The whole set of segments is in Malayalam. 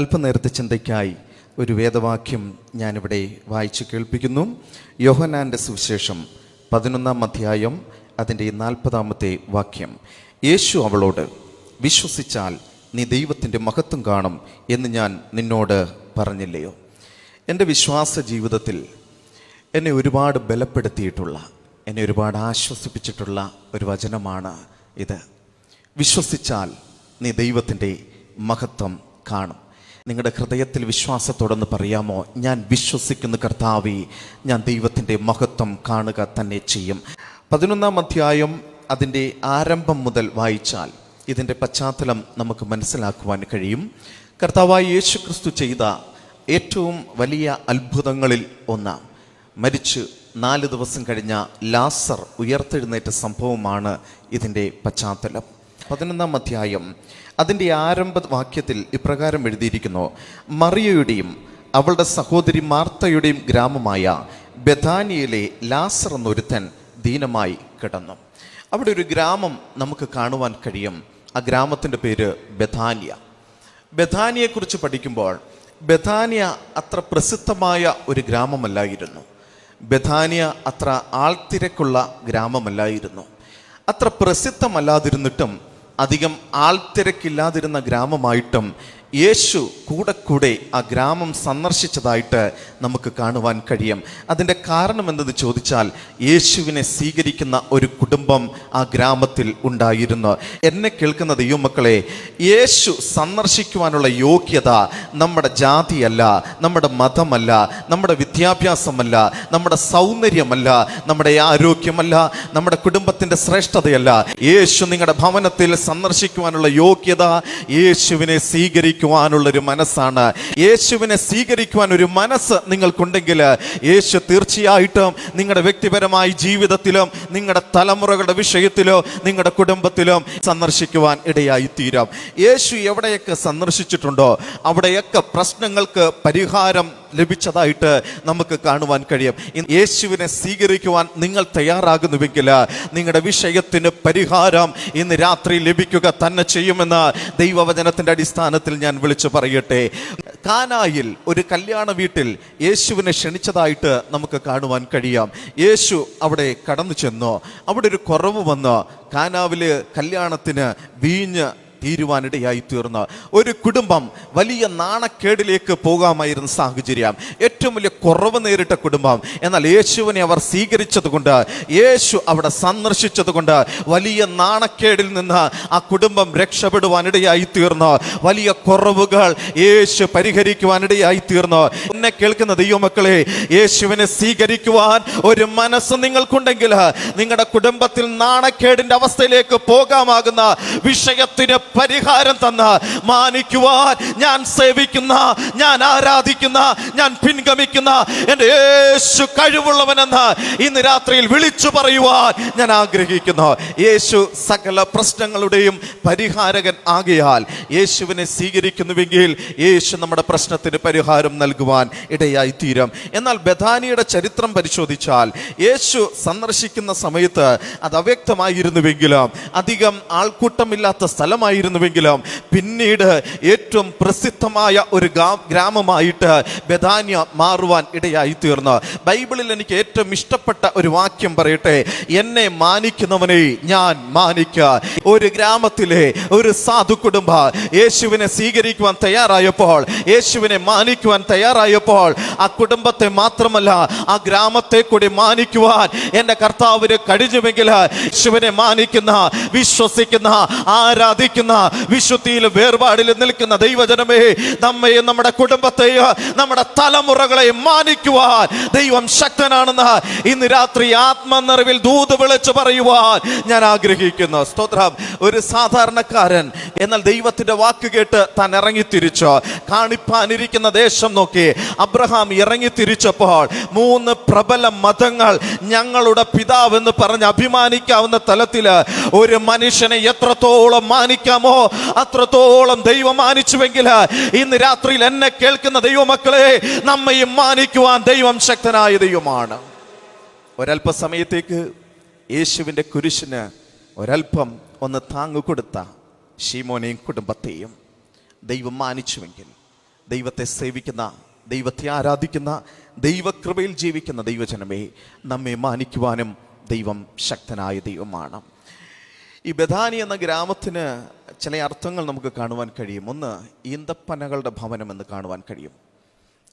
അല്പനേരത്തെ ചിന്തയ്ക്കായി ഒരു വേദവാക്യം ഞാനിവിടെ വായിച്ചു കേൾപ്പിക്കുന്നു. യോഹന്നാൻ്റെ സുവിശേഷം 11-ാം അധ്യായം അതിൻ്റെ 40-ാമത്തെ വാക്യം. യേശു അവളോട്, വിശ്വസിച്ചാൽ നീ ദൈവത്തിൻ്റെ മഹത്വം കാണും എന്ന് ഞാൻ നിന്നോട് പറഞ്ഞില്ലയോ? എൻ്റെ വിശ്വാസ ജീവിതത്തിൽ എന്നെ ഒരുപാട് ബലപ്പെടുത്തിയിട്ടുള്ള, എന്നെ ഒരുപാട് ആശ്വസിപ്പിച്ചിട്ടുള്ള ഒരു വചനമാണ് ഇത്. വിശ്വസിച്ചാൽ നീ ദൈവത്തിൻ്റെ മഹത്വം കാണും. നിങ്ങളുടെ ഹൃദയത്തിൽ വിശ്വാസത്തോടൊന്ന് പറയാമോ? ഞാൻ വിശ്വസിക്കുന്ന കർത്താവേ, ഞാൻ ദൈവത്തിൻ്റെ മഹത്വം കാണുക തന്നെ ചെയ്യും. 11-ാം അധ്യായം അതിൻ്റെ ആരംഭം മുതൽ വായിച്ചാൽ ഇതിൻ്റെ പശ്ചാത്തലം നമുക്ക് മനസ്സിലാക്കുവാൻ കഴിയും. കർത്താവായ യേശു ക്രിസ്തു ചെയ്ത ഏറ്റവും വലിയ അത്ഭുതങ്ങളിൽ ഒന്ന്, മരിച്ച് 4 ദിവസം കഴിഞ്ഞ ലാസർ ഉയർത്തെഴുന്നേറ്റ സംഭവമാണ് ഇതിൻ്റെ പശ്ചാത്തലം. 11-ാം അധ്യായം അതിൻ്റെ ആരംഭ വാക്യത്തിൽ ഇപ്രകാരം എഴുതിയിരിക്കുന്നു: മറിയയുടെയും അവളുടെ സഹോദരി മാർത്തയുടെയും ഗ്രാമമായ ബെഥാനിയയിലെ ലാസർ എന്നൊരുത്തൻ ദീനമായി കിടന്നു. അവിടെ ഒരു ഗ്രാമം നമുക്ക് കാണുവാൻ കഴിയും. ആ ഗ്രാമത്തിൻ്റെ പേര് ബെഥാനിയ. ബെഥാനിയെക്കുറിച്ച് പഠിക്കുമ്പോൾ ബെഥാനിയ അത്ര പ്രസിദ്ധമായ ഒരു ഗ്രാമമല്ലായിരുന്നു. ബെഥാനിയ അത്ര ആൾത്തിരക്കുള്ള ഗ്രാമമല്ലായിരുന്നു. അത്ര പ്രസിദ്ധമല്ലാതിരുന്നിട്ടും അധികം ആൾത്തിരക്കില്ലാതിരുന്ന ഗ്രാമമായിട്ടും യേശു കൂടെ ആ ഗ്രാമം സന്ദർശിച്ചതായിട്ട് നമുക്ക് കാണുവാൻ കഴിയും. അതിൻ്റെ കാരണം എന്തെന്ന് ചോദിച്ചാൽ, യേശുവിനെ സ്വീകരിക്കുന്ന ഒരു കുടുംബം ആ ഗ്രാമത്തിൽ ഉണ്ടായിരുന്നു. എന്നെ കേൾക്കുന്ന ദൈവമക്കളെ, യേശു സന്ദർശിക്കുവാനുള്ള യോഗ്യത നമ്മുടെ ജാതിയല്ല, നമ്മുടെ മതമല്ല, നമ്മുടെ വിദ്യാഭ്യാസമല്ല, നമ്മുടെ സൗന്ദര്യമല്ല, നമ്മുടെ ആരോഗ്യമല്ല, നമ്മുടെ കുടുംബത്തിൻ്റെ ശ്രേഷ്ഠതയല്ല. യേശു നിങ്ങളുടെ ഭവനത്തിൽ സന്ദർശിക്കുവാനുള്ള യോഗ്യത യേശുവിനെ സ്വീകരിക്കുവാനുള്ളൊരു മനസ്സാണ്. യേശുവിനെ സ്വീകരിക്കുവാൻ ഒരു മനസ്സ് നിങ്ങൾക്കുണ്ടെങ്കിൽ യേശു തീർച്ചയായിട്ടും നിങ്ങളുടെ വ്യക്തിപരമായ ജീവിതത്തിലും നിങ്ങളുടെ തലമുറകളുടെ വിഷയത്തിലോ നിങ്ങളുടെ കുടുംബത്തിലും സന്ദർശിക്കുവാൻ ഇടയായി തീരാം. യേശു എവിടെയൊക്കെ സന്ദർശിച്ചിട്ടുണ്ടോ അവിടെയൊക്കെ പ്രശ്നങ്ങൾക്ക് പരിഹാരം ലഭിച്ചതായിട്ട് നമുക്ക് കാണുവാൻ കഴിയും. യേശുവിനെ സ്വീകരിക്കുവാൻ നിങ്ങൾ തയ്യാറാകുന്നുവെങ്കിൽ നിങ്ങളുടെ വിഷയത്തിന് പരിഹാരം ഇന്ന് രാത്രി ലഭിക്കുക തന്നെ ചെയ്യുമെന്ന് ദൈവവചനത്തിൻ്റെ അടിസ്ഥാനത്തിൽ ഞാൻ വിളിച്ചു പറയട്ടെ. കാനായിൽ ഒരു കല്യാണ വീട്ടിൽ യേശുവിനെ ക്ഷണിച്ചതായിട്ട് നമുക്ക് കാണുവാൻ കഴിയാം. യേശു അവിടെ കടന്നു ചെന്നു. അവിടെ ഒരു കുറവ് വന്ന് കാനാവില് കല്യാണത്തിന് വീഞ്ഞ് തീരുവാനിടയായി തീർന്ന ഒരു കുടുംബം വലിയ നാണക്കേടിലേക്ക് പോകാമായിരുന്ന സാഹചര്യം, ഏറ്റവും വലിയ കുറവ് നേരിട്ട കുടുംബം. എന്നാൽ യേശുവിനെ അവർ സ്വീകരിച്ചത് കൊണ്ട്, യേശു അവിടെ സന്ദർശിച്ചത് കൊണ്ട് വലിയ നാണക്കേടിൽ നിന്ന് ആ കുടുംബം രക്ഷപ്പെടുവാനിടയായി തീർന്നു. വലിയ കുറവുകൾ യേശു പരിഹരിക്കുവാനിടയായി തീർന്നു. എന്നെ കേൾക്കുന്ന ദൈവമക്കളെ, യേശുവിനെ സ്വീകരിക്കുവാൻ ഒരു മനസ്സ് നിങ്ങൾക്കുണ്ടെങ്കിൽ നിങ്ങളുടെ കുടുംബത്തിൽ നാണക്കേടിന്റെ അവസ്ഥയിലേക്ക് പോകാമാകുന്ന വിഷയത്തിന് പരിഹാരം തന്ന, മാനിക്കുവാൻ ഞാൻ സേവിക്കുന്ന, ഞാൻ ആരാധിക്കുന്ന, ഞാൻ പിൻഗമിക്കുന്ന എൻ്റെ യേശു കഴിവുള്ളവനെന്ന് ഇന്ന് രാത്രിയിൽ വിളിച്ചു പറയുവാൻ ഞാൻ ആഗ്രഹിക്കുന്നു. യേശു സകല പ്രശ്നങ്ങളുടെയും പരിഹാരകൻ ആകയാൽ യേശുവിനെ സ്വീകരിക്കുന്നുവെങ്കിൽ യേശു നമ്മുടെ പ്രശ്നത്തിന് പരിഹാരം നൽകുവാൻ ഇടയായി തീരും. എന്നാൽ ബെഥാനിയുടെ ചരിത്രം പരിശോധിച്ചാൽ യേശു സന്ദർശിക്കുന്ന സമയത്ത് അത് അവ്യക്തമായിരുന്നുവെങ്കിലും, അധികം ആൾക്കൂട്ടമില്ലാത്ത സ്ഥലമായിരുന്നുവെങ്കിലും പിന്നീട് ഏറ്റവും പ്രസിദ്ധമായ ഒരു ഗ്രാമമായിട്ട് ബെഥാനിയ മാറുവാൻ ഇടയായി തീർന്നു. ബൈബിളിൽ എനിക്ക് ഏറ്റവും ഇഷ്ടപ്പെട്ട ഒരു വാക്യം പറയട്ടെ: എന്നെ മാനിക്കുന്നവനെ ഞാൻ മാനിക്കുക. ഒരു ഗ്രാമത്തിലെ ഒരു സാധു കുടുംബ യേശുവിനെ സ്വീകരിക്കുവാൻ തയ്യാറായപ്പോൾ, യേശുവിനെ മാനിക്കുവാൻ തയ്യാറായപ്പോൾ, ആ കുടുംബത്തെ മാത്രമല്ല ആ ഗ്രാമത്തെ കൂടി മാനിക്കുവാൻ എൻ്റെ കർത്താവിന് കഴിഞ്ഞുവെങ്കിൽ, യേശുവിനെ മാനിക്കുന്ന, വിശ്വസിക്കുന്ന, ആരാധിക്കുന്ന, വിശുദ്ധിയിൽ വേർപാടിൽ നിൽക്കുന്ന ദൈവജനമേ, നമ്മയും നമ്മുടെ കുടുംബത്തെയും നമ്മുടെ തലമുറകളെയും മാനിക്കുവാൻ ദൈവം ശക്തനാണെന്ന് ഇന്ന് രാത്രി ആത്മനിറവിൽ ദൂത് വിളിച്ചു പറയുവാൻ ഞാൻ ആഗ്രഹിക്കുന്നു. സ്തോത്രം. ഒരു സാധാരണക്കാരൻ എന്നാൽ ദൈവത്തിന്റെ വാക്ക് കേട്ട് താൻ ഇറങ്ങിത്തിരിച്ചു. കാണിപ്പാനിരിക്കുന്ന ദേശം നോക്കി അബ്രഹാം ഇറങ്ങിത്തിരിച്ചപ്പോൾ 3 പ്രബല മതങ്ങൾ ഞങ്ങളുടെ പിതാവ് എന്ന് പറഞ്ഞ് അഭിമാനിക്കാവുന്ന തലത്തില് ഒരു മനുഷ്യനെ എത്രത്തോളം മാനിക്കാമോ അത്രത്തോളം ദൈവം മാനിച്ചുവെങ്കിൽ, ഇന്ന് രാത്രിയിൽ എന്നെ കേൾക്കുന്ന ദൈവമക്കളെ, നമ്മയും മാനിക്കുവാൻ ദൈവം ശക്തനായ ദൈവമാണ്. ഒരല്പസമയത്തേക്ക് യേശുവിൻ്റെ കുരിശിന് ഒരല്പം ഒന്ന് താങ്ങുകൊടുത്ത ശീമോനെയും കുടുംബത്തെയും ദൈവം മാനിച്ചുവെങ്കിൽ, ദൈവത്തെ സേവിക്കുന്ന, ദൈവത്തെ ആരാധിക്കുന്ന, ദൈവകൃപയിൽ ജീവിക്കുന്ന ദൈവജനമേ, നമ്മെ മാനിക്കുവാനും ദൈവം ശക്തനായ ദൈവമാണ്. ഈ ബഥാനി എന്ന ഗ്രാമത്തിന് ചില അർത്ഥങ്ങൾ നമുക്ക് കാണുവാൻ കഴിയും. ഒന്ന്, ഈന്തപ്പനകളുടെ ഭവനം എന്ന് കാണുവാൻ കഴിയും.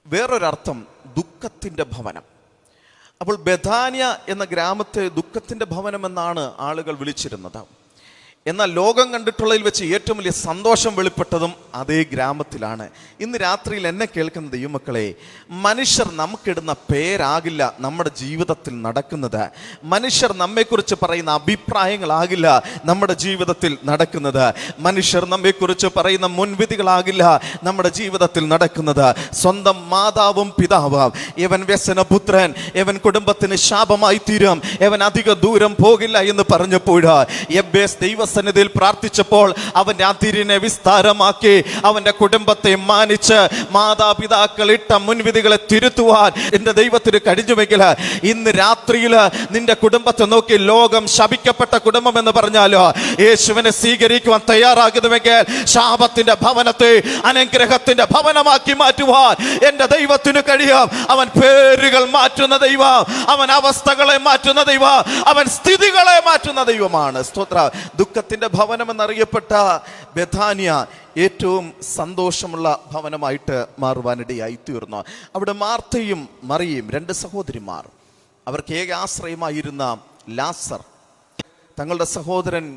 വേറൊരർത്ഥം ദുഃഖത്തിൻ്റെ ഭവനം. അപ്പോൾ ബഥാനിയ എന്ന ഗ്രാമത്തെ ദുഃഖത്തിൻ്റെ ഭവനം എന്നാണ് ആളുകൾ വിളിച്ചിരുന്നത്. എന്നാൽ ലോകം കണ്ടിട്ടുള്ളതിൽ വെച്ച് ഏറ്റവും വലിയ സന്തോഷം വെളിപ്പെട്ടതും അതേ ഗ്രാമത്തിലാണ്. ഇന്ന് രാത്രിയിൽ എന്നെ കേൾക്കുന്ന ദൈവമക്കളെ, മനുഷ്യർ നമുക്കിടുന്ന പേരാകില്ല നമ്മുടെ ജീവിതത്തിൽ നടക്കുന്നത്. മനുഷ്യർ നമ്മെക്കുറിച്ച് പറയുന്ന അഭിപ്രായങ്ങളാകില്ല നമ്മുടെ ജീവിതത്തിൽ നടക്കുന്നത്. മനുഷ്യർ നമ്മെക്കുറിച്ച് പറയുന്ന മുൻവിധികളാകില്ല നമ്മുടെ ജീവിതത്തിൽ നടക്കുന്നത്. സ്വന്തം മാതാവും പിതാവും, ഇവൻ വ്യസനപുത്രൻ, ഇവൻ കുടുംബത്തിന് ശാപമായി തീരും, ഇവൻ അധിക ദൂരം പോകില്ല എന്ന് പറഞ്ഞപ്പോൾ യബ്ബേസ് ദൈവസന്നിധിയിൽ പ്രാർത്ഥിച്ചപ്പോൾ അവന്റെ അതിരിനെ വിസ്താരമാക്കി അവന്റെ കുടുംബത്തെ മാനിച്ച് മാതാപിതാക്കൾ ഇട്ട മുൻവിധികളെ തിരുത്തുവാൻ എന്റെ ദൈവത്തിന് കഴിഞ്ഞുവെങ്കിൽ ഇന്ന് രാത്രിയിൽ നിന്റെ കുടുംബത്തെ നോക്കി ലോകം ശപിക്കപ്പെട്ട കുടുംബം എന്ന് പറഞ്ഞാലോ യേശുവിനെ സ്വീകരിക്കുവാൻ തയ്യാറാകുന്നുവെങ്കിൽ ശാപത്തിന്റെ ഭവനത്തെ അനുഗ്രഹത്തിന്റെ ഭവനമാക്കി മാറ്റുവാൻ എന്റെ ദൈവത്തിന് കഴിയും. അവൻ പേരുകൾ മാറ്റുന്ന ദൈവം, അവൻ അവസ്ഥകളെ മാറ്റുന്ന ദൈവം, അവൻ സ്ഥിതികളെ മാറ്റുന്ന ദൈവമാണ്. സ്തോത്ര. ദുഃഖത്തിന്റെ ഭവനം എന്നറിയപ്പെട്ട ബഥാനിയ ഏറ്റവും സന്തോഷമുള്ള ഭവനമായിട്ട് മാറുവാനിടയായി തീർന്നു. അവിടെ മാർത്തയും മറിയയും, രണ്ട് സഹോദരിമാർ, അവർക്ക് ഏക ആശ്രയമായിരുന്ന ലാസർ, തങ്ങളുടെ സഹോദരൻ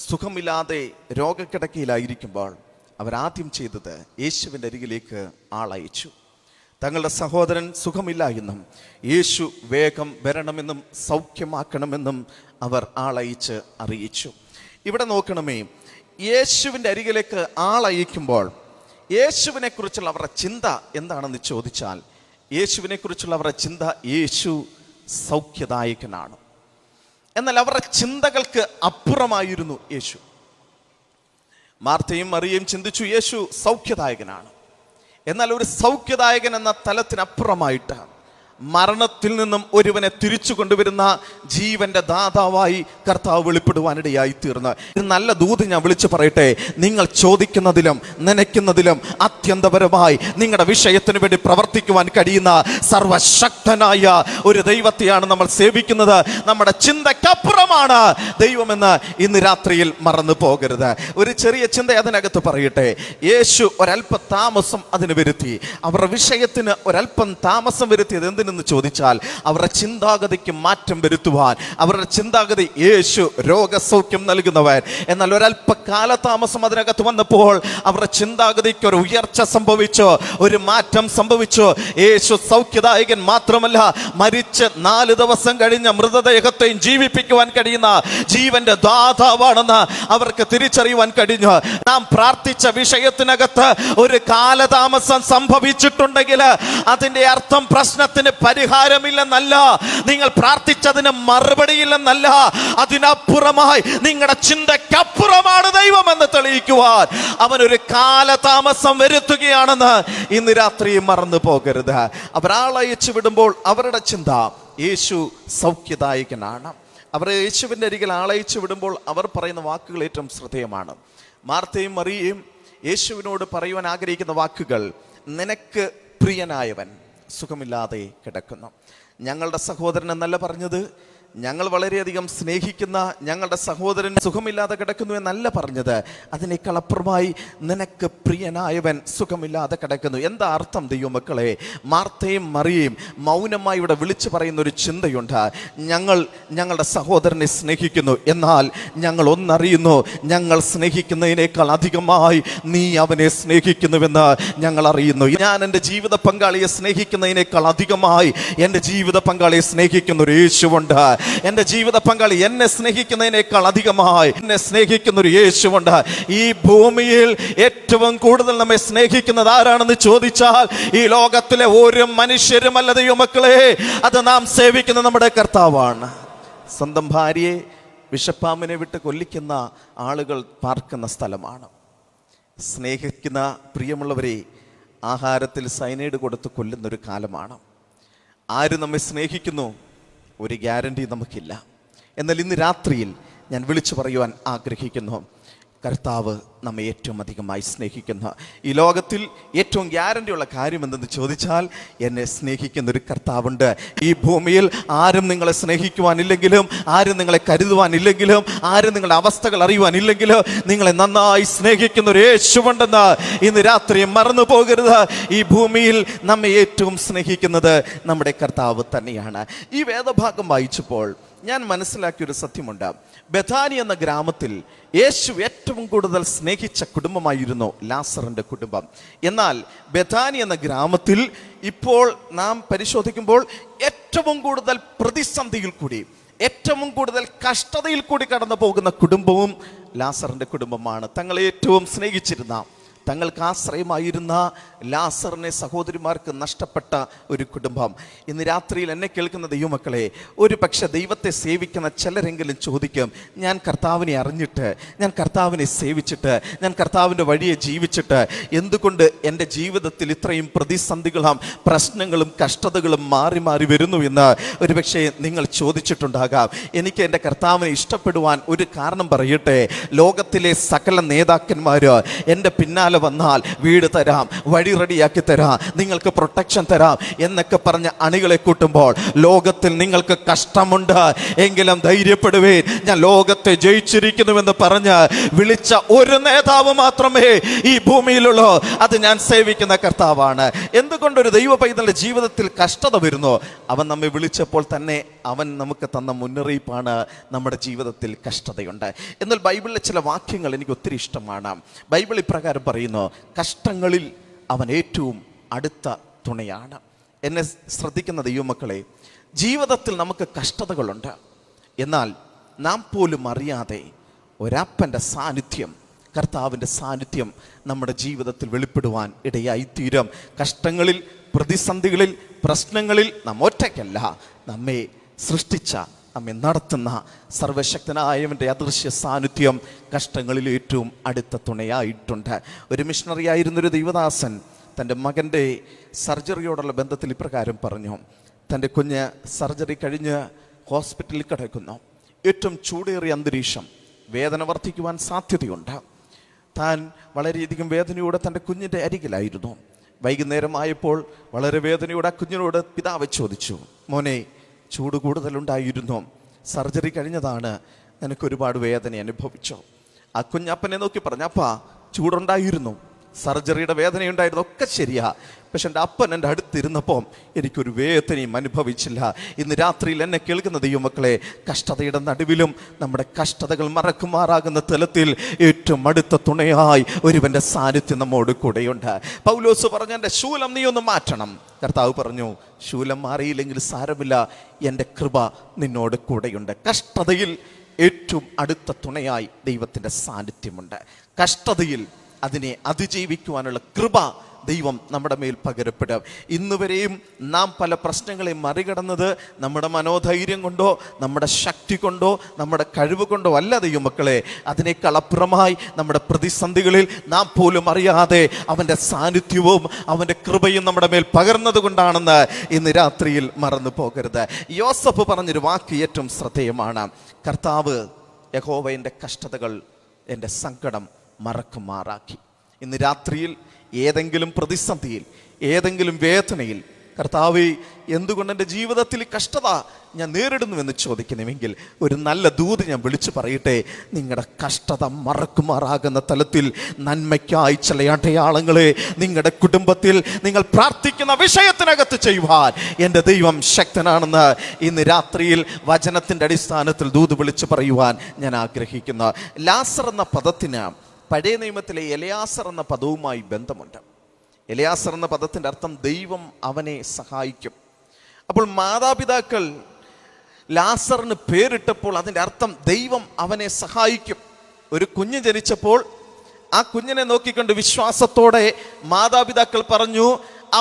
സുഖമില്ലാതെ രോഗക്കിടക്കയിലായിരിക്കുമ്പോൾ അവരാദ്യം ചെയ്തത് യേശുവിൻ്റെ അരികിലേക്ക് ആളയച്ചു. തങ്ങളുടെ സഹോദരൻ സുഖമില്ല എന്നും യേശു വേഗം വരണമെന്നും സൗഖ്യമാക്കണമെന്നും അവർ ആളയച്ച് അറിയിച്ചു. ഇവിടെ നോക്കണമേ, യേശുവിൻ്റെ അരികിലേക്ക് ആളയക്കുമ്പോൾ യേശുവിനെ കുറിച്ചുള്ള അവരുടെ ചിന്ത എന്താണെന്ന് ചോദിച്ചാൽ, യേശുവിനെ കുറിച്ചുള്ള അവരുടെ ചിന്ത യേശു സൗഖ്യദായകനാണ്. എന്നാൽ അവരുടെ ചിന്തകൾക്ക് അപ്പുറമായിരുന്നു യേശു. മാർത്തയും മറിയയും ചിന്തിച്ചു യേശു സൗഖ്യദായകനാണ്. എന്നാൽ ഒരു സൗഖ്യദായകൻ എന്ന തലത്തിനപ്പുറമായിട്ട് മരണത്തിൽ നിന്നും ഒരുവനെ തിരിച്ചു കൊണ്ടുവരുന്ന ജീവന്റെ ദാതാവായി കർത്താവ് വെളിപ്പെടുവാനിടയായി തീർന്ന് ഒരു നല്ല ദൂത് ഞാൻ വിളിച്ചു പറയട്ടെ. നിങ്ങൾ ചോദിക്കുന്നതിലും നനയ്ക്കുന്നതിലും അത്യന്തപരമായി നിങ്ങളുടെ വിഷയത്തിന് വേണ്ടി പ്രവർത്തിക്കുവാൻ കഴിയുന്ന സർവശക്തനായ ഒരു ദൈവത്തെയാണ് നമ്മൾ സേവിക്കുന്നത്. നമ്മുടെ ചിന്തക്കപ്പുറമാണ് ദൈവമെന്ന് ഇന്ന് രാത്രിയിൽ മറന്നു പോകരുത്. ഒരു ചെറിയ ചിന്ത അതിനകത്ത് പറയട്ടെ. യേശു ഒരല്പ താമസം അതിന് വരുത്തി. അവരുടെ വിഷയത്തിന് ഒരല്പം താമസം വരുത്തിയത് എന്തിന് എന്ന് ചോദിച്ചാൽ, അവരുടെ ചിന്താഗതിക്ക് മാറ്റം വരുത്തുവാൻ. അവരുടെ ചിന്താഗതി യേശു രോഗസൗഖ്യം നൽകുന്നവൻ. എന്നാൽ ഒരല്പ കാലതാമസം അതിനകത്ത് വന്നപ്പോൾ അവരുടെ ചിന്താഗതിക്ക് ഒരു ഉയർച്ച സംഭവിച്ചു, ഒരു മാറ്റം സംഭവിച്ചു. യേശു സൗഖ്യദായകൻ മാത്രമല്ല, മരിച്ച് 4 ദിവസം കഴിഞ്ഞ മൃതദേഹത്തെയും ജീവിപ്പിക്കുവാൻ കഴിയുന്ന ജീവന്റെ ദാതാവാണെന്ന് അവർക്ക് തിരിച്ചറിയുവാൻ കഴിഞ്ഞു. നാം പ്രാർത്ഥിച്ച വിഷയത്തിനകത്ത് ഒരു കാലതാമസം സംഭവിച്ചിട്ടുണ്ടെങ്കിൽ അതിന്റെ അർത്ഥം പ്രശ്നത്തിന് പരിഹാരമില്ലെന്നല്ല, നിങ്ങൾ പ്രാർത്ഥിച്ചതിന് മറുപടിയില്ലെന്നല്ല, അതിനപ്പുറമായി നിങ്ങളുടെ ചിന്തക്കപ്പുറമാണ് ദൈവമെന്ന് തെളിയിക്കുവാൻ അവനൊരു കാലതാമസം വരുത്തുകയാണെന്ന് ഇന്ന് രാത്രി മറന്നു പോകരുത്. അവരാളയച്ചു വിടുമ്പോൾ അവരുടെ ചിന്ത യേശു സൗഖ്യദായകനാണ്. അവർ യേശുവിൻ്റെ അരികിൽ ആളയച്ചു വിടുമ്പോൾ അവർ പറയുന്ന വാക്കുകൾ ഏറ്റവും ശ്രദ്ധേയമാണ്. മാർത്തയും മറിയയും യേശുവിനോട് പറയുവാൻ ആഗ്രഹിക്കുന്ന വാക്കുകൾ, നിനക്ക് പ്രിയനായവൻ സുഖമില്ലാതെ കിടക്കുന്നു. ഞങ്ങളുടെ സഹോദരൻ എന്നല്ല പറഞ്ഞത്, ഞങ്ങൾ വളരെയധികം സ്നേഹിക്കുന്ന ഞങ്ങളുടെ സഹോദരൻ സുഖമില്ലാതെ കിടക്കുന്നു എന്നല്ല പറഞ്ഞത്. അതിനേക്കാൾ അപ്പുറമായി നിനക്ക് പ്രിയനായവൻ സുഖമില്ലാതെ കിടക്കുന്നു. എന്താ അർത്ഥം ദൈവമക്കളെ? മാർത്തയും മറിയയും മൗനമായി ഇവിടെ വിളിച്ചു പറയുന്ന ഒരു ചിന്തയുണ്ട്. ഞങ്ങളുടെ സഹോദരനെ സ്നേഹിക്കുന്നു, എന്നാൽ ഞങ്ങൾ ഒന്നറിയുന്നു, ഞങ്ങൾ സ്നേഹിക്കുന്നതിനേക്കാൾ അധികമായി നീ അവനെ സ്നേഹിക്കുന്നുവെന്ന് ഞങ്ങൾ അറിയുന്നു. ഞാൻ എൻ്റെ ജീവിത പങ്കാളിയെ സ്നേഹിക്കുന്നതിനേക്കാൾ അധികമായി എൻ്റെ ജീവിത പങ്കാളിയെ സ്നേഹിക്കുന്ന ഒരു യേശുവുണ്ട്. എൻ്റെ ജീവിത പങ്കാളി എന്നെ സ്നേഹിക്കുന്നതിനേക്കാൾ അധികമായി എന്നെ സ്നേഹിക്കുന്ന ഒരു യേശുവുണ്ട്. ഈ ഭൂമിയിൽ ഏറ്റവും കൂടുതൽ നമ്മെ സ്നേഹിക്കുന്നത് ആരാണെന്ന് ചോദിച്ചാൽ ഈ ലോകത്തിലെ ഒരു മനുഷ്യരുമല്ല ദൈവമക്കളെ, അത് നാം സേവിക്കുന്ന നമ്മുടെ കർത്താവാണ്. സ്വന്തം ഭാര്യയെ വിഷപ്പാമ്പിനെ വിട്ട് കൊല്ലിക്കുന്ന ആളുകൾ പാർക്കുന്ന സ്ഥലമാണ്. സ്നേഹിക്കുന്ന പ്രിയമുള്ളവരെ ആഹാരത്തിൽ സൈനൈഡ് കൊടുത്ത് കൊല്ലുന്നൊരു കാലമാണ്. ആര് നമ്മെ സ്നേഹിക്കുന്നു ഒരു ഗ്യാരണ്ടി നമുക്കില്ല. എന്നാൽ ഇന്ന് രാത്രിയിൽ ഞാൻ വിളിച്ചു പറയുവാൻ ആഗ്രഹിക്കുന്നു, കർത്താവ് നമ്മെ ഏറ്റവും അധികമായി സ്നേഹിക്കുന്ന, ഈ ലോകത്തിൽ ഏറ്റവും ഗ്യാരണ്ടിയുള്ള കാര്യം എന്തെന്ന് ചോദിച്ചാൽ, എന്നെ സ്നേഹിക്കുന്ന ഒരു കർത്താവുണ്ട്. ഈ ഭൂമിയിൽ ആരും നിങ്ങളെ സ്നേഹിക്കുവാനില്ലെങ്കിലും, ആരും നിങ്ങളെ കരുതുവാനില്ലെങ്കിലും, ആരും നിങ്ങളുടെ അവസ്ഥകൾ അറിയുവാനില്ലെങ്കിലും, നിങ്ങളെ നന്നായി സ്നേഹിക്കുന്ന ഒരു യേശുവുണ്ടെന്ന് ഇന്ന് രാത്രി മറന്നു പോകരുത്. ഈ ഭൂമിയിൽ നമ്മെ ഏറ്റവും സ്നേഹിക്കുന്നത് നമ്മുടെ കർത്താവ് തന്നെയാണ്. ഈ വേദഭാഗം വായിച്ചപ്പോൾ ഞാൻ മനസ്സിലാക്കിയൊരു സത്യമുണ്ട്. ബഥാനി എന്ന ഗ്രാമത്തിൽ യേശു ഏറ്റവും കൂടുതൽ സ്നേഹിച്ച കുടുംബമായിരുന്നു ലാസറിന്റെ കുടുംബം. എന്നാൽ ബഥാനി എന്ന ഗ്രാമത്തിൽ ഇപ്പോൾ നാം പരിശോധിക്കുമ്പോൾ ഏറ്റവും കൂടുതൽ പ്രതിസന്ധിയിൽ കൂടി, ഏറ്റവും കൂടുതൽ കഷ്ടതയിൽ കൂടി കടന്നു പോകുന്ന കുടുംബവും ലാസറിന്റെ കുടുംബമാണ്. തങ്ങളെ ഏറ്റവും സ്നേഹിച്ചിരുന്ന, തങ്ങൾക്ക് ആശ്രയമായിരുന്ന ലാസറിനെ സഹോദരിമാർക്ക് നഷ്ടപ്പെട്ട ഒരു കുടുംബം. ഇന്ന് രാത്രിയിൽ എന്നെ കേൾക്കുന്ന ദൈവമക്കളെ, ഒരു പക്ഷെ ദൈവത്തെ സേവിക്കുന്ന ചിലരെങ്കിലും ചോദിക്കും, ഞാൻ കർത്താവിനെ അറിഞ്ഞിട്ട്, ഞാൻ കർത്താവിനെ സേവിച്ചിട്ട്, ഞാൻ കർത്താവിൻ്റെ വഴിയെ ജീവിച്ചിട്ട് എന്തുകൊണ്ട് എൻ്റെ ജീവിതത്തിൽ ഇത്രയും പ്രതിസന്ധികളും പ്രശ്നങ്ങളും കഷ്ടതകളും മാറി മാറി വരുന്നു എന്ന് ഒരു പക്ഷേ നിങ്ങൾ ചോദിച്ചിട്ടുണ്ടാകാം. എനിക്ക് എൻ്റെ കർത്താവിനെ ഇഷ്ടപ്പെടുവാൻ ഒരു കാരണം പറയട്ടെ. ലോകത്തിലെ സകല നേതാക്കന്മാർ എൻ്റെ പിന്നാലെ വന്നാൽ വീട് തരാം, വഴി റെഡിയാക്കി തരാം, നിങ്ങൾക്ക് പ്രൊട്ടക്ഷൻ തരാം എന്നൊക്കെ പറഞ്ഞ അണികളെ കൂട്ടുമ്പോൾ ലോകത്തിൽ നിങ്ങൾക്ക് കഷ്ടമുണ്ട് എങ്കിലും ധൈര്യപ്പെടുവേൻ, ഞാൻ ലോകത്തെ ജയിച്ചിരിക്കുന്നുവെന്ന് പറഞ്ഞ് വിളിച്ച ഒരു നേതാവ് മാത്രമേ ഈ ഭൂമിയിലുള്ളൂ. അത് ഞാൻ സേവിക്കുന്ന കർത്താവാണ്. എന്തുകൊണ്ടൊരു ദൈവ പൈതലിന്റെ ജീവിതത്തിൽ കഷ്ടത വരുന്നു? അവൻ നമ്മെ വിളിച്ചപ്പോൾ തന്നെ അവൻ നമുക്ക് തന്ന മുന്നറിയിപ്പാണ്, നമ്മുടെ ജീവിതത്തിൽ കഷ്ടതയുണ്ട്. എന്നാൽ ബൈബിളിലെ ചില വാക്യങ്ങൾ എനിക്ക് ഒത്തിരി ഇഷ്ടമാണ്. ബൈബിൾ ഇപ്രകാരം പറയുന്നു, കഷ്ടങ്ങളിൽ അവൻ ഏറ്റവും അടുത്ത തുണയാണ്. എന്നെ ശ്രദ്ധിക്കുന്ന ദൈവമക്കളെ, ജീവിതത്തിൽ നമുക്ക് കഷ്ടതകളുണ്ട്. എന്നാൽ നാം പോലും അറിയാതെ ഒരപ്പൻ്റെ സാന്നിധ്യം, കർത്താവിൻ്റെ സാന്നിധ്യം നമ്മുടെ ജീവിതത്തിൽ വെളിപ്പെടുവാൻ ഇടയായിത്തീരും. കഷ്ടങ്ങളിൽ, പ്രതിസന്ധികളിൽ, പ്രശ്നങ്ങളിൽ നാം ഒറ്റയ്ക്കല്ല. നമ്മെ സൃഷ്ടിച്ച, നമ്മെ നടത്തുന്ന സർവശക്തനായവൻ്റെ അദൃശ്യ സാന്നിധ്യം കഷ്ടങ്ങളിൽ ഏറ്റവും അടുത്ത തുണയായിട്ടുണ്ട്. ഒരു മിഷണറി ആയിരുന്നൊരു ദൈവദാസൻ തൻ്റെ മകൻ്റെ സർജറിയോടുള്ള ബന്ധത്തിൽ ഇപ്രകാരം പറഞ്ഞു. തൻ്റെ കുഞ്ഞ് സർജറി കഴിഞ്ഞ് ഹോസ്പിറ്റലിൽ കിടക്കുന്നു. ഏറ്റവും ചൂടേറിയ അന്തരീക്ഷം, വേദന വർദ്ധിക്കുവാൻ സാധ്യതയുണ്ട്. താൻ വളരെയധികം വേദനയോടെ തൻ്റെ കുഞ്ഞിൻ്റെ അരികിലായിരുന്നു. വൈകുന്നേരമായപ്പോൾ വളരെ വേദനയോടെ ആ കുഞ്ഞിനോട് പിതാവ് ചോദിച്ചു, മോനെ, ചൂട് കൂടുതലുണ്ടായിരുന്നു, സർജറി കഴിഞ്ഞതാണ്, നിനക്കൊരുപാട് വേദന അനുഭവിച്ചോ? ആ കുഞ്ഞപ്പനെ നോക്കി പറഞ്ഞു, അപ്പാ ചൂടുണ്ടായിരുന്നു, സർജറിയുടെ വേദനയുണ്ടായിരുന്നു, ഒക്കെ ശരിയാ, പക്ഷെ എൻ്റെ അപ്പൻ എൻ്റെ അടുത്തിരുന്നപ്പോൾ എനിക്കൊരു വേദനയും അനുഭവിച്ചില്ല. ഇന്ന് രാത്രിയിൽ എന്നെ കേൾക്കുന്ന ദൈവമക്കളെ, കഷ്ടതയുടെ നടുവിലും നമ്മുടെ കഷ്ടതകൾ മറക്കുമാറാകുന്ന തലത്തിൽ ഏറ്റവും അടുത്ത തുണയായി ഒരുവൻ്റെ സാന്നിധ്യം നമ്മോട് കൂടെയുണ്ട്. പൗലോസ് പറഞ്ഞു, എൻ്റെ ശൂലം നീ ഒന്ന് മാറ്റണം. കർത്താവ് പറഞ്ഞു, ശൂലം മാറിയില്ലെങ്കിൽ സാരമില്ല, എൻ്റെ കൃപ നിന്നോട് കൂടെയുണ്ട്. കഷ്ടതയിൽ ഏറ്റവും അടുത്ത തുണയായി ദൈവത്തിൻ്റെ സാന്നിധ്യമുണ്ട്. കഷ്ടതയിൽ അതിനെ അതിജീവിക്കുവാനുള്ള കൃപ ദൈവം നമ്മുടെ മേൽ പകരപ്പെടും. ഇന്നുവരെയും നാം പല പ്രശ്നങ്ങളെ മറികടന്നത് നമ്മുടെ മനോധൈര്യം കൊണ്ടോ നമ്മുടെ ശക്തി കൊണ്ടോ നമ്മുടെ കഴിവ് കൊണ്ടോ അല്ല ദൈവമക്കളെ. അതിനേക്കാൾ അപ്പുറമായി നമ്മുടെ പ്രതിസന്ധികളിൽ നാം പോലും അറിയാതെ അവൻ്റെ സാന്നിധ്യവും അവൻ്റെ കൃപയും നമ്മുടെ മേൽ പകർന്നത് കൊണ്ടാണെന്ന് ഇന്ന് രാത്രിയിൽ മറന്നു പോകരുത്. യോസഫ് പറഞ്ഞൊരു വാക്ക് ഏറ്റവും ശ്രദ്ധേയമാണ്. കർത്താവ് യഹോവ എൻ്റെ കഷ്ടതകൾ, എൻ്റെ സങ്കടം മറക്കുമാറാക്കി. ഇന്ന് രാത്രിയിൽ ഏതെങ്കിലും പ്രതിസന്ധിയിൽ, ഏതെങ്കിലും വേദനയിൽ, കർത്താവേ എന്തുകൊണ്ട് എൻ്റെ ജീവിതത്തിൽ കഷ്ടത ഞാൻ നേരിടുന്നുവെന്ന് ചോദിക്കുന്നുവെങ്കിൽ ഒരു നല്ല ദൂത് ഞാൻ വിളിച്ചു പറയട്ടെ. നിങ്ങളുടെ കഷ്ടത മറക്കുമാറാകുന്ന തലത്തിൽ നന്മയ്ക്കായി ചില അടയാളങ്ങളെ നിങ്ങളുടെ കുടുംബത്തിൽ നിങ്ങൾ പ്രാർത്ഥിക്കുന്ന വിഷയത്തിനകത്ത് ചെയ്യുവാൻ എൻ്റെ ദൈവം ശക്തനാണെന്ന് ഇന്ന് രാത്രിയിൽ വചനത്തിൻ്റെ അടിസ്ഥാനത്തിൽ ദൂത് വിളിച്ചു പറയുവാൻ ഞാൻ ആഗ്രഹിക്കുന്നു. ലാസർ എന്ന പദത്തിന് പഴയ നിയമത്തിലെ എലയാസർ എന്ന പദവുമായി ബന്ധമുണ്ട്. എലയാസർ എന്ന പദത്തിൻ്റെ അർത്ഥം ദൈവം അവനെ സഹായിക്കും. അപ്പോൾ മാതാപിതാക്കൾ ലാസറിന് പേരിട്ടപ്പോൾ അതിൻ്റെ അർത്ഥം ദൈവം അവനെ സഹായിക്കും. ഒരു കുഞ്ഞ് ജനിച്ചപ്പോൾ ആ കുഞ്ഞിനെ നോക്കിക്കൊണ്ട് വിശ്വാസത്തോടെ മാതാപിതാക്കൾ പറഞ്ഞു,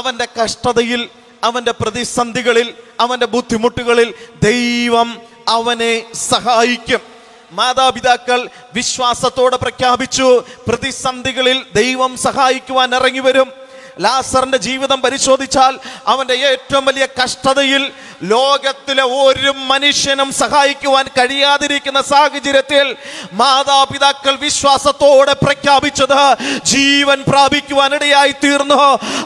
അവൻ്റെ കഷ്ടതയിൽ, അവൻ്റെ പ്രതിസന്ധികളിൽ, അവൻ്റെ ബുദ്ധിമുട്ടുകളിൽ ദൈവം അവനെ സഹായിക്കും. മാതാപിതാക്കൾ വിശ്വാസത്തോടെ പ്രഖ്യാപിച്ചു, പ്രതിസന്ധികളിൽ ദൈവം സഹായിക്കുവാൻ ഇറങ്ങി വരും. ലാസറിന്റെ ജീവിതം പരിശോധിച്ചാൽ അവന്റെ ഏറ്റവും വലിയ കഷ്ടതയിൽ ലോകത്തിലെ ഒരു മനുഷ്യനും സഹായിക്കുവാൻ കഴിയാതിരിക്കുന്ന സാഹചര്യത്തിൽ മാതാപിതാക്കൾ വിശ്വാസത്തോടെ പ്രഖ്യാപിച്ചത് ജീവൻ പ്രാപിക്കുവാനിടയായി തീർന്നു.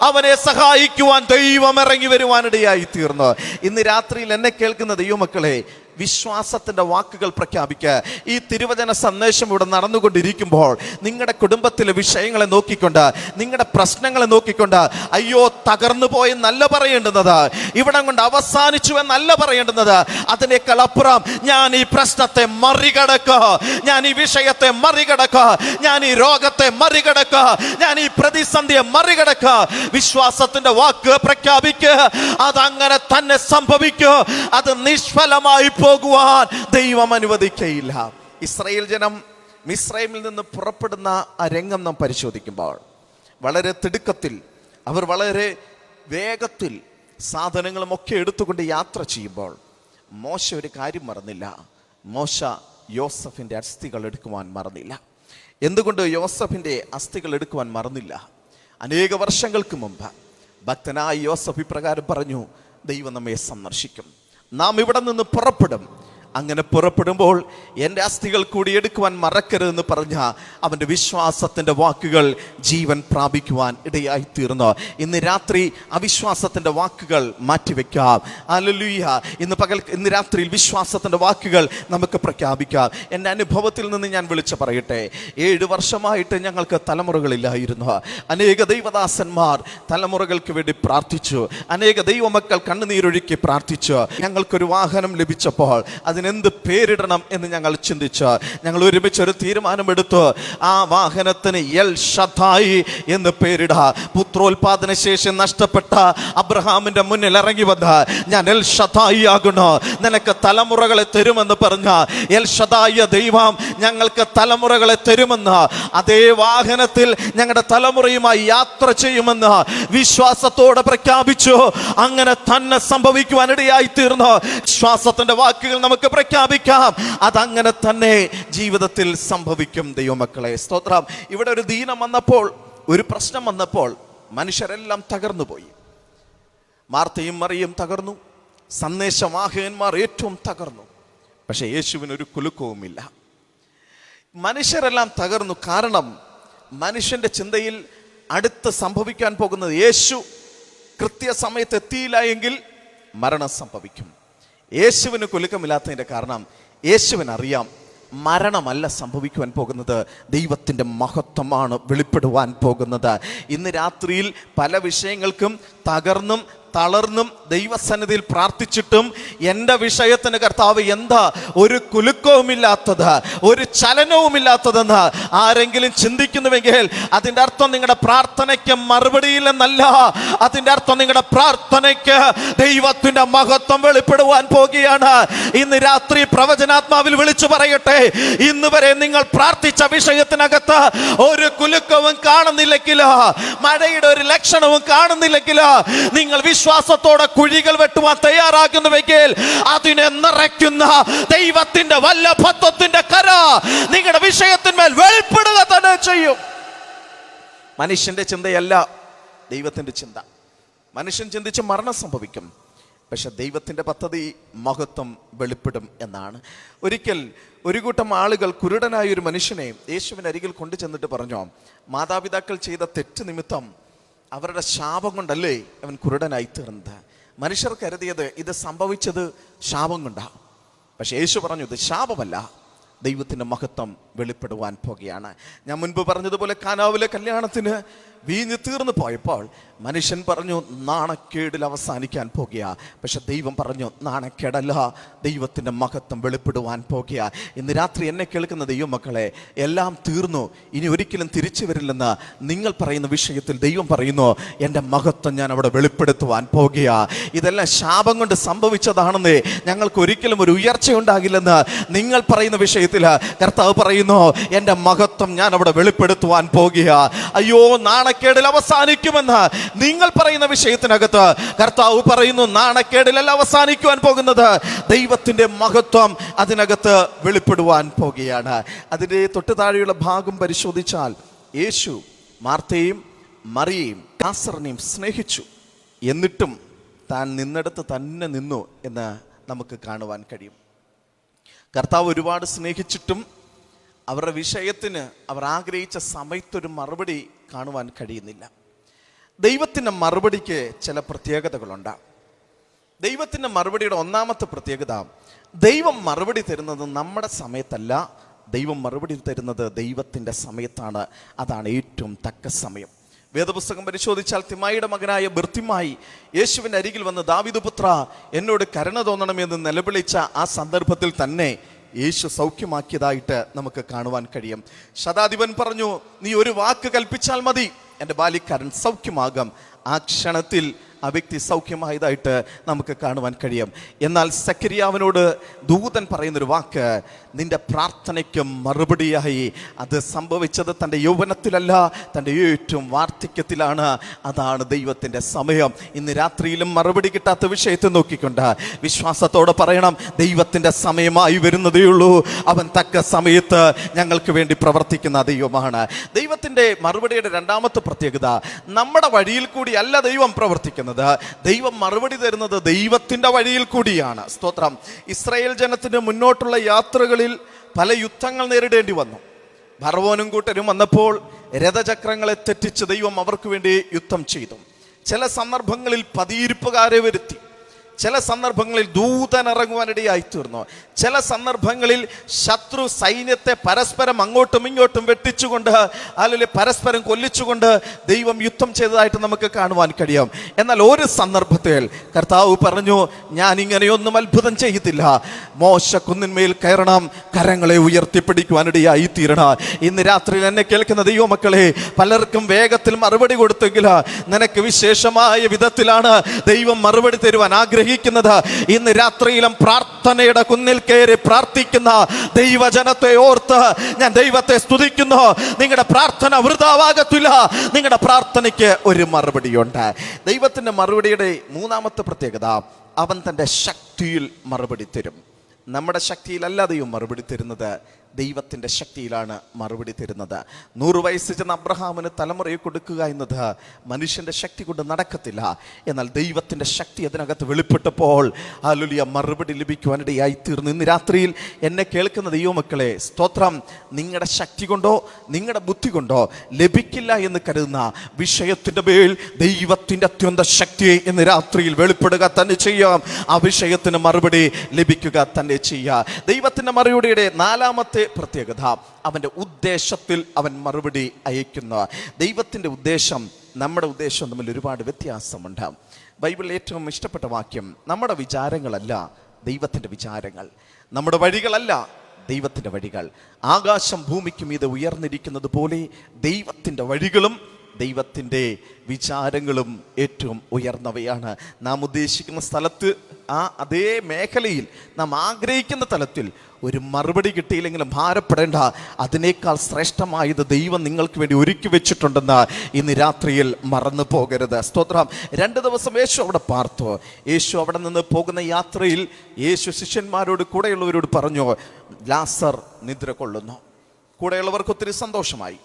അവനെ സഹായിക്കുവാൻ ദൈവം ഇറങ്ങി വരുവാനിടയായി തീർന്നു. ഇന്ന് രാത്രിയിൽ എന്നെ കേൾക്കുന്ന ദൈവമക്കളെ, വിശ്വാസത്തിന്റെ വാക്കുകൾ പ്രഖ്യാപിക്കുക. ഈ തിരുവചന സന്ദേശം ഇവിടെ നടന്നുകൊണ്ടിരിക്കുമ്പോൾ നിങ്ങളുടെ കുടുംബത്തിലെ വിഷയങ്ങളെ നോക്കിക്കൊണ്ട്, നിങ്ങളുടെ പ്രശ്നങ്ങളെ നോക്കിക്കൊണ്ട് അയ്യോ തകർന്നു പോയെന്നല്ല പറയേണ്ടുന്നത്, ഇവിടം കൊണ്ട് അവസാനിച്ചു എന്നല്ല പറയേണ്ടുന്നത്. അതിനേക്കാൾ അപ്പുറം ഞാൻ ഈ പ്രശ്നത്തെ മറികടക്കുക, ഞാൻ ഈ വിഷയത്തെ മറികടക്കുക, ഞാൻ ഈ രോഗത്തെ മറികടക്കുക, ഞാൻ ഈ പ്രതിസന്ധിയെ മറികടക്കുക. വിശ്വാസത്തിന്റെ വാക്ക് പ്രഖ്യാപിക്കുക. അതങ്ങനെ തന്നെ സംഭവിക്കുക. അത് നിഷ്ഫലമായി പോകുവാൻ ദൈവം അനുവദിക്കയില്ല. ഇസ്രായേൽ ജനം മിസ്രൈമിൽ നിന്ന് പുറപ്പെടുന്ന ആ രംഗം നാം പരിശോധിക്കുമ്പോൾ വളരെ തിടുക്കത്തിൽ, അവർ വളരെ വേഗത്തിൽ സാധനങ്ങളും ഒക്കെ എടുത്തുകൊണ്ട് യാത്ര ചെയ്യുമ്പോൾ മോശ ഒരു കാര്യം മറന്നില്ല. മോശ യോസഫിന്റെ അസ്ഥികൾ എടുക്കുവാൻ മറന്നില്ല. എന്തുകൊണ്ട് യോസഫിന്റെ അസ്ഥികൾ എടുക്കുവാൻ മറന്നില്ല? അനേക വർഷങ്ങൾക്ക് മുമ്പ് ഭക്തനായ യോസഫ് ഇപ്രകാരം പറഞ്ഞു, ദൈവം നമ്മെ സന്ദർശിക്കും, നാം ഇവിടെ നിന്ന് പുറപ്പെടും. അങ്ങനെ പുറപ്പെടുമ്പോൾ എൻ്റെ അസ്ഥികൾ കൂടി എടുക്കുവാൻ മറക്കരുതെന്ന് പറഞ്ഞ അവൻ്റെ വിശ്വാസത്തിൻ്റെ വാക്കുകൾ ജീവൻ പ്രാപിക്കുവാൻ ഇടയായി തീർന്നു. ഇന്ന് രാത്രി അവിശ്വാസത്തിൻ്റെ വാക്കുകൾ മാറ്റിവെക്കാം. ഹല്ലേലൂയ. ഇന്ന് രാത്രിയിൽ വിശ്വാസത്തിൻ്റെ വാക്കുകൾ നമുക്ക് പ്രഖ്യാപിക്കാം. എൻ്റെ അനുഭവത്തിൽ നിന്ന് ഞാൻ വിളിച്ചു പറയട്ടെ, 7 വർഷമായിട്ട് ഞങ്ങൾക്ക് തലമുറകളില്ലായിരുന്നു. അനേക ദൈവദാസന്മാർ തലമുറകൾക്ക് വേണ്ടി പ്രാർത്ഥിച്ചു. അനേക ദൈവമക്കൾ കണ്ണുനീരൊഴുക്കി പ്രാർത്ഥിച്ചു. ഞങ്ങൾക്കൊരു വാഹനം ലഭിച്ചപ്പോൾ എന്ത് പേരിടണം എന്ന് ഞങ്ങൾ ചിന്തിച്ച് ഞങ്ങൾ ഒരുമിച്ച് ഒരു തീരുമാനമെടുത്തു. ആ വാഹനത്തിന് എൽ ഷദ്ദായി എന്ന് പേരിട. പുത്രോൽപാദന ശേഷി നഷ്ടപ്പെട്ട അബ്രഹാമിന്റെ മുന്നിൽ ഇറങ്ങി വന്ന ഞാൻ എൽ ഷദ്ദായി ആകുന്നു, നിനക്ക് തലമുറകളെ തരുമെന്ന് പറഞ്ഞ എൽ ഷദ്ദായി ദൈവം ഞങ്ങൾക്ക് തലമുറകളെ തരുമെന്ന്, അതേ വാഹനത്തിൽ ഞങ്ങളുടെ തലമുറയുമായി യാത്ര ചെയ്യുമെന്ന് വിശ്വാസത്തോടെ പ്രഖ്യാപിച്ചു. അങ്ങനെ തന്നെ സംഭവിക്കുവാനിടയായി തീർന്നു. വിശ്വാസത്തിന്റെ വാക്കുകൾ നമുക്ക് പ്രഖ്യാപിക്കാം. അതങ്ങനെ തന്നെ ജീവിതത്തിൽ സംഭവിക്കും. ദൈവമക്കളെ സ്തോത്രം. ഇവിടെ ഒരു ദീനം വന്നപ്പോൾ, ഒരു പ്രശ്നം വന്നപ്പോൾ മനുഷ്യരെല്ലാം തകർന്നുപോയി. മാർത്തയും മറിയയും തകർന്നു, സന്ദേശവാഹകന്മാർ ഏറ്റവും തകർന്നു. പക്ഷെ യേശുവിനൊരു കുലുക്കവുമില്ല. മനുഷ്യരെല്ലാം തകർന്നു. കാരണം മനുഷ്യന്റെ ചിന്തയിൽ അടുത്ത് സംഭവിക്കാൻ പോകുന്നത്, യേശു കൃത്യസമയത്ത് എത്തിയില്ല എങ്കിൽ മരണം സംഭവിക്കും. യേശുവിന് കുലുക്കമില്ലാത്തതിൻ്റെ കാരണം യേശുവിനറിയാം മരണമല്ല സംഭവിക്കുവാൻ പോകുന്നത്, ദൈവത്തിൻ്റെ മഹത്വമാണ് വെളിപ്പെടുവാൻ പോകുന്നത്. ഇന്ന് രാത്രിയിൽ പല വിഷയങ്ങൾക്കും തകർന്നും തളർന്നും ദൈവസന്നിധിയിൽ പ്രാർത്ഥിച്ചിട്ടും എൻ്റെ വിഷയത്തിന് കർത്താവ് എന്താ ഒരു കുലുക്കവുമില്ലാത്തത്, ഒരു ചലനവുമില്ലാത്തതെന്ന് ആരെങ്കിലും ചിന്തിക്കുന്നുവെങ്കിൽ അതിൻ്റെ അർത്ഥം നിങ്ങളുടെ പ്രാർത്ഥനയ്ക്ക് മറുപടിയില്ലെന്നല്ല. അതിൻ്റെ അർത്ഥം നിങ്ങളുടെ പ്രാർത്ഥനയ്ക്ക് ദൈവത്തിൻ്റെ മഹത്വം വെളിപ്പെടുവാൻ പോകുകയാണ്. ഇന്ന് രാത്രി പ്രവചനാത്മാവിൽ വിളിച്ചു പറയട്ടെ, ഇന്ന് വരെ നിങ്ങൾ പ്രാർത്ഥിച്ച വിഷയത്തിനകത്ത് ഒരു കുലുക്കവും കാണുന്നില്ലെങ്കിൽ, മഴയുടെ ഒരു ലക്ഷണവും കാണുന്നില്ലെങ്കിൽ, നിങ്ങൾ വിശ്വാസത്തോടെ കുഴികൾ വെട്ടുവാൻ തയ്യാറാകുന്നുവെങ്കിൽ അതിനെ നിറയ്ക്കുന്ന ദൈവത്തിന്റെ വല്ലഭത്വത്തിന്റെ കര നിങ്ങളുടെ വിഷയത്തിന്മേൽ വെളിപ്പെടുക തന്നെ ചെയ്യും. മനുഷ്യന്റെ ചിന്തയല്ല ദൈവത്തിന്റെ ചിന്ത. മനുഷ്യൻ ചിന്തിച്ച് മരണം സംഭവിക്കും, പക്ഷെ ദൈവത്തിന്റെ പദ്ധതി മഹത്വം വെളിപ്പെടും എന്നാണ്. ഒരിക്കൽ ഒരു കൂട്ടം ആളുകൾ കുരുടനായ ഒരു മനുഷ്യനെ യേശുവിന് അരികിൽ കൊണ്ടു ചെന്നിട്ട് പറഞ്ഞു, മാതാപിതാക്കൾ ചെയ്ത തെറ്റ് നിമിത്തം അവരുടെ ശാപം കൊണ്ടല്ലേ അവൻ കുരുടനായി തീർന്നത്. മനുഷ്യർ കരുതിയത് ഇത് സംഭവിച്ചത് ശാപം കൊണ്ടാണ്. പക്ഷെ യേശു പറഞ്ഞു, ഇത് ശാപമല്ല, ദൈവത്തിൻ്റെ മഹത്വം വെളിപ്പെടുവാൻ പോകുകയാണ്. ഞാൻ മുൻപ് പറഞ്ഞതുപോലെ കാനാവിലെ കല്യാണത്തിന് വീഞ്ഞ് തീർന്നു പോയപ്പോൾ മനുഷ്യൻ പറഞ്ഞു നാണക്കേടിൽ അവസാനിക്കാൻ പോകുക. പക്ഷെ ദൈവം പറഞ്ഞു നാണക്കേടല്ല, ദൈവത്തിൻ്റെ മഹത്വം വെളിപ്പെടുവാൻ പോകുക. ഇന്ന് രാത്രി എന്നെ കേൾക്കുന്ന ദൈവമക്കളെ, എല്ലാം തീർന്നു, ഇനി ഒരിക്കലും തിരിച്ചു വരില്ലെന്ന് നിങ്ങൾ പറയുന്ന വിഷയത്തിൽ ദൈവം പറയുന്നു, എൻ്റെ മഹത്വം ഞാൻ അവിടെ വെളിപ്പെടുത്തുവാൻ പോകുക. ഇതെല്ലാം ശാപം കൊണ്ട് സംഭവിച്ചതാണെന്ന്, ഞങ്ങൾക്ക് ഒരിക്കലും ഒരു ഉയർച്ച ഉണ്ടാകില്ലെന്ന് നിങ്ങൾ പറയുന്ന വിഷയത്തിൽ കർത്താവ് പറയുന്നു, എൻ്റെ മഹത്വം ഞാൻ അവിടെ വെളിപ്പെടുത്തുവാൻ പോകുക. അയ്യോ നാണക്കേടിൽ അവസാനിക്കുമെന്ന് നിങ്ങൾ പറയുന്ന വിഷയത്തിനകത്ത് കർത്താവ് പറയുന്നു, നാണക്കേടിലല്ല അവസാനിക്കുവാൻ പോകുന്നത്, ദൈവത്തിന്റെ മഹത്വം അതിനകത്ത് വെളിപ്പെടുവാൻ പോകുകയാണ്. അതിൻ്റെ തൊട്ടു താഴെയുള്ള ഭാഗം പരിശോധിച്ചാൽ യേശു മാർത്തയും മറിയയും ലാസറിനെയും സ്നേഹിച്ചു. എന്നിട്ടും താൻ നിന്നിടത്ത് തന്നെ നിന്നു എന്ന് നമുക്ക് കാണുവാൻ കഴിയും. കർത്താവ് ഒരുപാട് സ്നേഹിച്ചിട്ടും അവരുടെ വിഷയത്തിന് അവർ ആഗ്രഹിച്ച സമയത്തൊരു മറുപടി കാണുവാൻ കഴിയുന്നില്ല. ദൈവത്തിൻ്റെ മറുപടിക്ക് ചില പ്രത്യേകതകളുണ്ട്. ദൈവത്തിൻ്റെ മറുപടിയുടെ ഒന്നാമത്തെ പ്രത്യേകത, ദൈവം മറുപടി തരുന്നത് നമ്മുടെ സമയത്തല്ല, ദൈവം മറുപടി തരുന്നത് ദൈവത്തിൻ്റെ സമയത്താണ്. അതാണ് ഏറ്റവും തക്ക സമയം. വേദപുസ്തകം പരിശോധിച്ചാൽ തിമായിയുടെ മകനായ ബർത്തിമായി യേശുവിൻ്റെ അരികിൽ വന്ന്, ദാവീദ് പുത്ര, എന്നോട് കരുണ തോന്നണമെന്ന് നിലവിളിച്ച ആ സന്ദർഭത്തിൽ തന്നെ യേശു സൗഖ്യമാക്കിയതായിട്ട് നമുക്ക് കാണുവാൻ കഴിയും. ശതാധിപൻ പറഞ്ഞു, നീ ഒരു വാക്ക് കൽപ്പിച്ചാൽ മതി, എൻ്റെ ബാല്യക്കാരൻ സൗഖ്യമാകാം. ആ ക്ഷണത്തിൽ ആ വ്യക്തി സൗഖ്യമായതായിട്ട് നമുക്ക് കാണുവാൻ കഴിയും. എന്നാൽ സക്കരിയാവിനോട് ദൂതൻ പറയുന്നൊരു വാക്ക്, നിന്റെ പ്രാർത്ഥനയ്ക്ക് മറുപടിയായി. അത് സംഭവിച്ചത് തൻ്റെ യൗവനത്തിലല്ല, തൻ്റെ ഏറ്റവും വാർദ്ധക്യത്തിലാണ്. അതാണ് ദൈവത്തിൻ്റെ സമയം. ഇന്ന് രാത്രിയിലും മറുപടി കിട്ടാത്ത വിഷയത്തെ നോക്കിക്കൊണ്ട് വിശ്വാസത്തോടെ പറയണം, ദൈവത്തിൻ്റെ സമയമായി വരുന്നതേ ഉള്ളൂ. അവൻ തക്ക സമയത്ത് ഞങ്ങൾക്ക് വേണ്ടി പ്രവർത്തിക്കുന്ന ദൈവമാണ്. ദൈവത്തിൻ്റെ മറുപടിയുടെ രണ്ടാമത്തെ പ്രത്യേകത, നമ്മുടെ വഴിയിൽ കൂടിയല്ല ദൈവം പ്രവർത്തിക്കുന്നത്, ദൈവം മറുപടി തരുന്നത് ദൈവത്തിൻ്റെ വഴിയിൽ കൂടിയാണ്. സ്തോത്രം. ഇസ്രായേൽ ജനത്തിന് മുന്നോട്ടുള്ള യാത്രകളിൽ പല യുദ്ധങ്ങൾ നേരിടേണ്ടി വന്നു. ഫറവോനും കൂട്ടരും വന്നപ്പോൾ രഥചക്രങ്ങളെ തെറ്റിച്ച് ദൈവം അവർക്ക് വേണ്ടി യുദ്ധം ചെയ്തു. ചില സന്ദർഭങ്ങളിൽ പതിയിരിപ്പുകാരെ വരുത്തി, ചില സന്ദർഭങ്ങളിൽ ദൂതൻ ഇറങ്ങുവാനിടയായി തീർന്നു. ചില സന്ദർഭങ്ങളിൽ ശത്രു സൈന്യത്തെ പരസ്പരം അങ്ങോട്ടും ഇങ്ങോട്ടും വെട്ടിച്ചുകൊണ്ട്, അല്ലെങ്കിൽ പരസ്പരം കൊല്ലിച്ചുകൊണ്ട് ദൈവം യുദ്ധം ചെയ്തതായിട്ട് നമുക്ക് കാണുവാൻ കഴിയും. എന്നാൽ ഒരു സന്ദർഭത്തിൽ കർത്താവ് പറഞ്ഞു, ഞാൻ ഇങ്ങനെയൊന്നും അത്ഭുതം ചെയ്യത്തില്ല. മോശ കുന്നിന്മേൽ കയറണം, കരങ്ങളെ ഉയർത്തിപ്പിടിക്കുവാനിടയായി തീരണം. ഇന്ന് രാത്രി എന്നെ കേൾക്കുന്ന ദൈവമക്കളെ, പലർക്കും വേഗത്തിൽ മറുപടി കൊടുത്തെങ്കിൽ നിനക്ക് വിശേഷമായ വിധത്തിലാണ് ദൈവം മറുപടി തരുവാൻ ആഗ്രഹിക്കുന്നത്. ഇന്ന് രാത്രിയിലും പ്രാർത്ഥനയുടെ കുന്നിൽ കയറി പ്രാർത്ഥിക്കുന്ന ദൈവജനത്തെ ഓർത്ത് ഞാൻ ദൈവത്തെ സ്തുതിക്കുന്നു. നിങ്ങളുടെ പ്രാർത്ഥന വൃഥാവാകത്തില്ല. നിങ്ങളുടെ പ്രാർത്ഥനയ്ക്ക് ഒരു മറുപടിയുണ്ട്. ദൈവത്തിൻ്റെ മറുപടിയുടെ മൂന്നാമത്തെ പ്രത്യേകത, അവൻ തൻ്റെ ശക്തിയിൽ മറുപടി തരും. നമ്മുടെ ശക്തിയിലല്ല ദൈവം മറുപടി തരുന്നത്, ദൈവത്തിൻ്റെ ശക്തിയിലാണ് മറുപടി തരുന്നത്. 100 വയസ്സ് ചെന്ന അബ്രഹാമിന് തലമുറയെ കൊടുക്കുക എന്നത് മനുഷ്യൻ്റെ ശക്തി കൊണ്ട് നടക്കത്തില്ല. എന്നാൽ ദൈവത്തിൻ്റെ ശക്തി അതിനകത്ത് വെളിപ്പെട്ടപ്പോൾ ഹല്ലേലൂയ മറുപടി ലഭിക്കുവാനിടയായി തീർന്നു. ഇന്ന് രാത്രിയിൽ എന്നെ കേൾക്കുന്ന ദൈവമക്കളെ, സ്തോത്രം, നിങ്ങളുടെ ശക്തി കൊണ്ടോ നിങ്ങളുടെ ബുദ്ധി കൊണ്ടോ ലഭിക്കില്ല എന്ന് കരുതുന്ന വിഷയത്തിൻ്റെ മേൽ ദൈവത്തിൻ്റെ അത്യന്ത ശക്തി ഇന്ന് രാത്രിയിൽ വെളിപ്പെടുക തന്നെ ചെയ്യാം. ആ വിഷയത്തിന് മറുപടി ലഭിക്കുക തന്നെ ചെയ്യുക. ദൈവത്തിൻ്റെ മറുപടിയുടെ നാലാമത്തെ പ്രത്യേകത, അവൻ്റെ ഉദ്ദേശത്തിൽ അവൻ മറുപടി അയക്കുന്നു. ദൈവത്തിൻ്റെ ഉദ്ദേശം നമ്മുടെ ഉദ്ദേശം തമ്മിൽ ഒരുപാട് വ്യത്യാസമുണ്ട്. ബൈബിളിൽ ഏറ്റവും ഇഷ്ടപ്പെട്ട വാക്യം, നമ്മുടെ വിചാരങ്ങളല്ല ദൈവത്തിൻ്റെ വിചാരങ്ങൾ, നമ്മുടെ വഴികളല്ല ദൈവത്തിൻ്റെ വഴികൾ. ആകാശം ഭൂമിക്കും ഇത് ഉയർന്നിരിക്കുന്നത് പോലെ ദൈവത്തിൻ്റെ വഴികളും ദൈവത്തിൻ്റെ വിചാരങ്ങളും ഏറ്റവും ഉയർന്നവയാണ്. നാം ഉദ്ദേശിക്കുന്ന സ്ഥലത്ത്, ആ അതേ മേഖലയിൽ നാം ആഗ്രഹിക്കുന്ന തലത്തിൽ ഒരു മറുപടി കിട്ടിയില്ലെങ്കിലും ഭാരപ്പെടേണ്ട. അതിനേക്കാൾ ശ്രേഷ്ഠമായത് ദൈവം നിങ്ങൾക്ക് വേണ്ടി ഒരുക്കി വെച്ചിട്ടുണ്ടെന്ന് ഇന്ന് രാത്രിയിൽ മറന്നു പോകരുത്. സ്തോത്രം. 2 ദിവസം യേശു അവിടെ പാർത്തു. യേശു അവിടെ നിന്ന് പോകുന്ന യാത്രയിൽ യേശു ശിഷ്യന്മാരോട്, കൂടെയുള്ളവരോട് പറഞ്ഞു, ലാസർ നിദ്ര കൊള്ളുന്നു. കൂടെയുള്ളവർക്ക് ഒത്തിരി സന്തോഷമായി.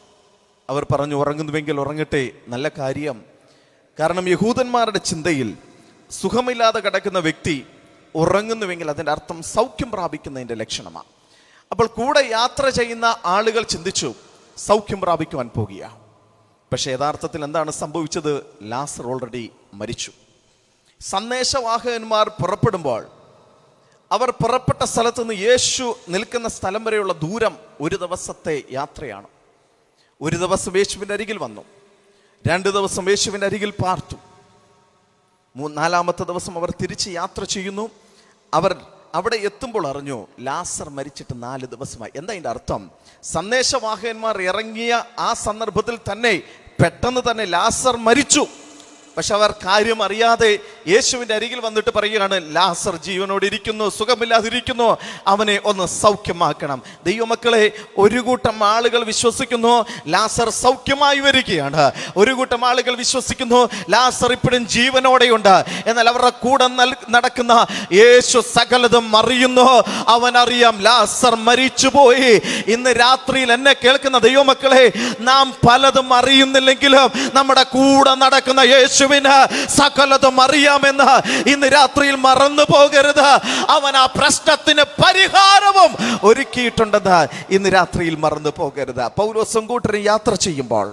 അവർ പറഞ്ഞു, ഉറങ്ങുന്നുവെങ്കിൽ ഉറങ്ങട്ടെ, നല്ല കാര്യം. കാരണം യഹൂദന്മാരുടെ ചിന്തയിൽ സുഖമില്ലാതെ കിടക്കുന്ന വ്യക്തി ഉറങ്ങുന്നുവെങ്കിൽ അതിൻ്റെ അർത്ഥം സൗഖ്യം പ്രാപിക്കുന്നതിൻ്റെ ലക്ഷണമാണ്. അപ്പോൾ കൂടെ യാത്ര ചെയ്യുന്ന ആളുകൾ ചിന്തിച്ചു, സൗഖ്യം പ്രാപിക്കുവാൻ പോകുക. പക്ഷേ യഥാർത്ഥത്തിൽ എന്താണ് സംഭവിച്ചത്? ലാസർ ഓൾറെഡി മരിച്ചു. സന്ദേശവാഹകന്മാർ പുറപ്പെടുമ്പോൾ അവർ പുറപ്പെട്ട സ്ഥലത്ത് നിന്ന് യേശു നിൽക്കുന്ന സ്ഥലം വരെയുള്ള ദൂരം 1 ദിവസത്തെ യാത്രയാണ്. 1 ദിവസം യേശുവിൻ്റെ അരികിൽ വന്നു, 2 ദിവസം യേശുവിൻ്റെ അരികിൽ പാർത്തു, 4-ാമത്തെ ദിവസം അവർ തിരിച്ച് യാത്ര ചെയ്യുന്നു. അവർ അവിടെ എത്തുമ്പോൾ അറിഞ്ഞു ലാസർ മരിച്ചിട്ട് 4 ദിവസമായി. എന്താ അതിൻ്റെ അർത്ഥം? സന്ദേശവാഹകന്മാർ ഇറങ്ങിയ ആ സന്ദർഭത്തിൽ തന്നെ പെട്ടെന്ന് തന്നെ ലാസർ മരിച്ചു. പക്ഷെ അവർ കാര്യം അറിയാതെ യേശുവിൻ്റെ അരികിൽ വന്നിട്ട് പറയുകയാണ്, ലാസർ ജീവനോട് ഇരിക്കുന്നു, സുഖമില്ലാതിരിക്കുന്നു, അവനെ ഒന്ന് സൗഖ്യമാക്കണം. ദൈവമക്കളെ, ഒരു കൂട്ടം ആളുകൾ വിശ്വസിക്കുന്നു ലാസർ സൗഖ്യമായി വരികയാണ്. ഒരു കൂട്ടം ആളുകൾ വിശ്വസിക്കുന്നു ലാസർ ഇപ്പോഴും ജീവനോടെയുണ്ട്. എന്നാൽ അവരുടെ കൂടെ നടക്കുന്ന യേശു സകലതും അറിയുന്നു. അവനറിയാം ലാസർ മരിച്ചുപോയി. ഇന്ന് രാത്രിയിൽ എന്നെ കേൾക്കുന്ന ദൈവമക്കളെ, നാം പലതും അറിയുന്നില്ലെങ്കിലും നമ്മുടെ കൂടെ നടക്കുന്ന യേശുവിന് സകലതും അറിയാമെന്ന് ഇന്ന് രാത്രിയിൽ മറന്നു പോകരുത്. അവൻ ആ പ്രശ്നത്തിന് പരിഹാരവും ഒരുക്കിയിട്ടുണ്ടെന്ന് ഇന്ന് രാത്രിയിൽ മറന്നു പോകരുത്. പൗലോസും കൂട്ടരും യാത്ര ചെയ്യുമ്പോൾ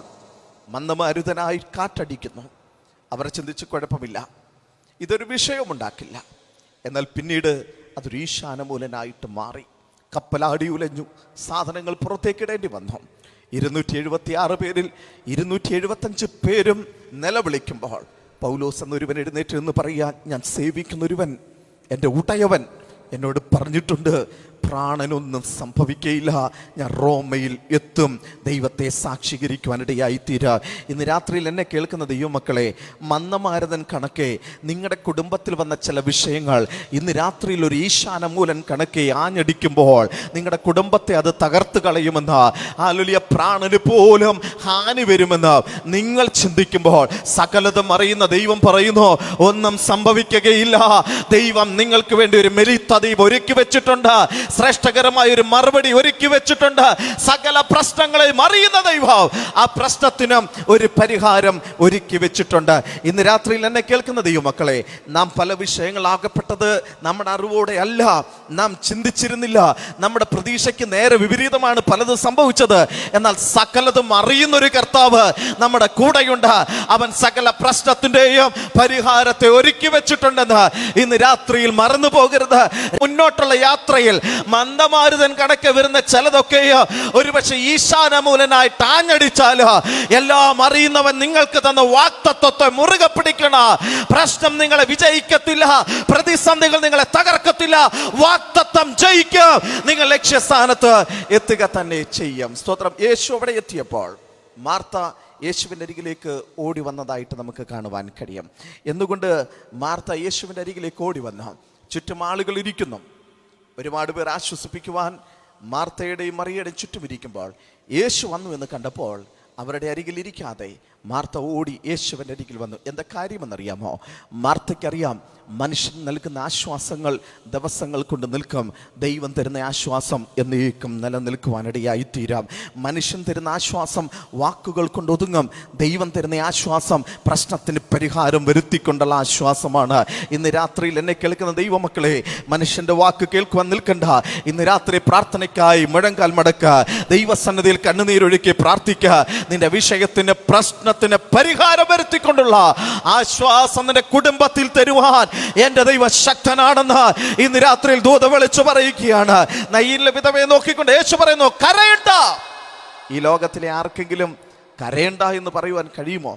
മന്ദമാരുതനായി കാറ്റടിക്കുന്നു. അവർ ചിന്തിച്ച് കുഴപ്പമില്ല, ഇതൊരു വിഷയമുണ്ടാക്കില്ല. എന്നാൽ പിന്നീട് അതൊരു ഈശാനമൂലനായിട്ട് മാറി. കപ്പലാടി ഉലഞ്ഞു, സാധനങ്ങൾ പുറത്തേക്കിടേണ്ടി വന്നു. 276 പേരിൽ 275 പേരും നിലവിളിക്കുമ്പോൾ പൗലോസ് എന്നൊരുവൻ എഴുന്നേറ്റ് എന്ന് പറയാൻ, ഞാൻ സേവിക്കുന്നൊരുവൻ, എൻ്റെ ഉടയവൻ എന്നോട് പറഞ്ഞിട്ടുണ്ട്, പ്രാണനൊന്നും സംഭവിക്കയില്ല, ഞാൻ റോമയിൽ എത്തും, ദൈവത്തെ സാക്ഷീകരിക്കുവാനിടയായിത്തീരാ. ഇന്ന് രാത്രിയിൽ എന്നെ കേൾക്കുന്ന ദൈവമക്കളെ, മന്ദമാരുതൻ കണക്കെ നിങ്ങളുടെ കുടുംബത്തിൽ വന്ന ചില വിഷയങ്ങൾ ഇന്ന് രാത്രിയിൽ ഒരു ഈശാനമൂലൻ കണക്കെ ആഞ്ഞടിക്കുമ്പോൾ നിങ്ങളുടെ കുടുംബത്തെ അത് തകർത്ത് കളയുമെന്ന്, ഹല്ലേലൂയ, പ്രാണന് പോലും ഹാനി വരുമെന്ന് നിങ്ങൾ ചിന്തിക്കുമ്പോൾ സകലതും അറിയുന്ന ദൈവം പറയുന്നു, ഒന്നും സംഭവിക്കുകയില്ല. ദൈവം നിങ്ങൾക്ക് വേണ്ടി ഒരു മെലിത്തദീപ് ഒരുക്കി വെച്ചിട്ടുണ്ട്, ശ്രേഷ്ഠകരമായ ഒരു മറുപടി ഒരുക്കി വെച്ചിട്ടുണ്ട്. സകല പ്രശ്നങ്ങളെയും അറിയുന്ന ദൈവം ആ പ്രശ്നത്തിനും ഒരു പരിഹാരം ഒരുക്കി വെച്ചിട്ടുണ്ട്. ഇന്ന് രാത്രിയിൽ എന്നെ കേൾക്കുന്ന ദൈവമക്കളെ, നാം പല വിഷയങ്ങളാകപ്പെട്ടത് നമ്മുടെ അറിവോടെ അല്ല, നാം ചിന്തിച്ചിരുന്നില്ല. നമ്മുടെ പ്രതീക്ഷയ്ക്ക് നേരെ വിപരീതമാണ് പലതും സംഭവിച്ചത്. എന്നാൽ സകലതും അറിയുന്നൊരു കർത്താവ് നമ്മുടെ കൂടെയുണ്ട്. അവൻ സകല പ്രശ്നത്തിന്റെയും പരിഹാരത്തെ ഒരുക്കി വെച്ചിട്ടുണ്ടെന്ന് ഇന്ന് രാത്രിയിൽ മറന്നു പോകരുത്. മുന്നോട്ടുള്ള യാത്രയിൽ മന്ദമാരുതൻ കണക്കെ വരുന്ന ചിലതൊക്കെയോ ഒരുപക്ഷെ ഈശാനമൂലനായിട്ട് ആഞ്ഞടിച്ചാലോ, എല്ലാം അറിയുന്നവൻ നിങ്ങൾക്ക് തന്ന വാഗ്ദത്തത്തെ മുറുകെ പിടിക്കണ. പ്രശ്നം നിങ്ങളെ വിജയിക്കത്തില്ല, പ്രതിസന്ധികൾ നിങ്ങളെ തകർക്കത്തില്ല. വാഗ്ദത്തം ജയിക്കും, നിങ്ങൾ ലക്ഷ്യസ്ഥാനത്ത് എത്തുക തന്നെ ചെയ്യും. സ്തോത്രം. യേശു അവിടെ എത്തിയപ്പോൾ മാർത്ത യേശുവിൻ്റെ അരികിലേക്ക് ഓടി വന്നതായിട്ട് നമുക്ക് കാണുവാൻ കഴിയും. എന്തുകൊണ്ട് മാർത്ത യേശുവിൻ്റെ അരികിലേക്ക് ഓടി വന്നു? ചുറ്റും ആളുകൾ ഇരിക്കുന്നു. ഒരുപാട് പേർ ആശ്വസിപ്പിക്കുവാൻ മാർത്തയുടെയും മറിയയുടെയും ചുറ്റും ഇരിക്കുമ്പോൾ യേശു വന്നു എന്ന് കണ്ടപ്പോൾ അവരുടെ അരികിൽ ഇരിക്കാതെ മാർത്ത ഓടി യേശുവിൻ്റെ അരികിൽ വന്നു. എന്താ കാര്യമെന്നറിയാമോ? മാർത്തയ്ക്കറിയാം മനുഷ്യൻ നൽകുന്ന ആശ്വാസങ്ങൾ ദിവസങ്ങൾ കൊണ്ട് നിൽക്കും, ദൈവം തരുന്ന ആശ്വാസം എന്നേക്കും നിലനിൽക്കുവാനിടയായിത്തീരാം. മനുഷ്യൻ തരുന്ന ആശ്വാസം വാക്കുകൾ കൊണ്ട് ഒതുങ്ങും, ദൈവം തരുന്ന ആശ്വാസം പ്രശ്നത്തിന് പരിഹാരം വരുത്തിക്കൊണ്ടുള്ള ആശ്വാസമാണ്. ഇന്ന് രാത്രിയിൽ എന്നെ കേൾക്കുന്ന ദൈവമക്കളെ, മനുഷ്യൻ്റെ വാക്ക് കേൾക്കുവാൻ നിൽക്കണ്ട. ഇന്ന് രാത്രി പ്രാർത്ഥനയ്ക്കായി മുഴങ്കാൽ മടക്കുക, ദൈവസന്നിധിയിൽ കണ്ണുനീരൊഴുക്കി പ്രാർത്ഥിക്കുക. നിന്റെ വിഷയത്തിന് പ്രശ്നത്തിന് പരിഹാരം വരുത്തിക്കൊണ്ടുള്ള ആശ്വാസം നിന്റെ കുടുംബത്തിൽ തരുവാൻ എന്റെ ദൈവം ശക്തനാണെന്ന് ഇന്ന് രാത്രിയിൽ ദൂത വിളിച്ചു പറയുകയാണ്. നയീനിലെ വിധവയെ നോക്കിക്കൊണ്ട് യേശു പറയുന്നു, കരയണ്ട. ഈ ലോകത്തിലെ ആർക്കെങ്കിലും കരയണ്ട എന്ന് പറയുവാൻ കഴിയുമോ?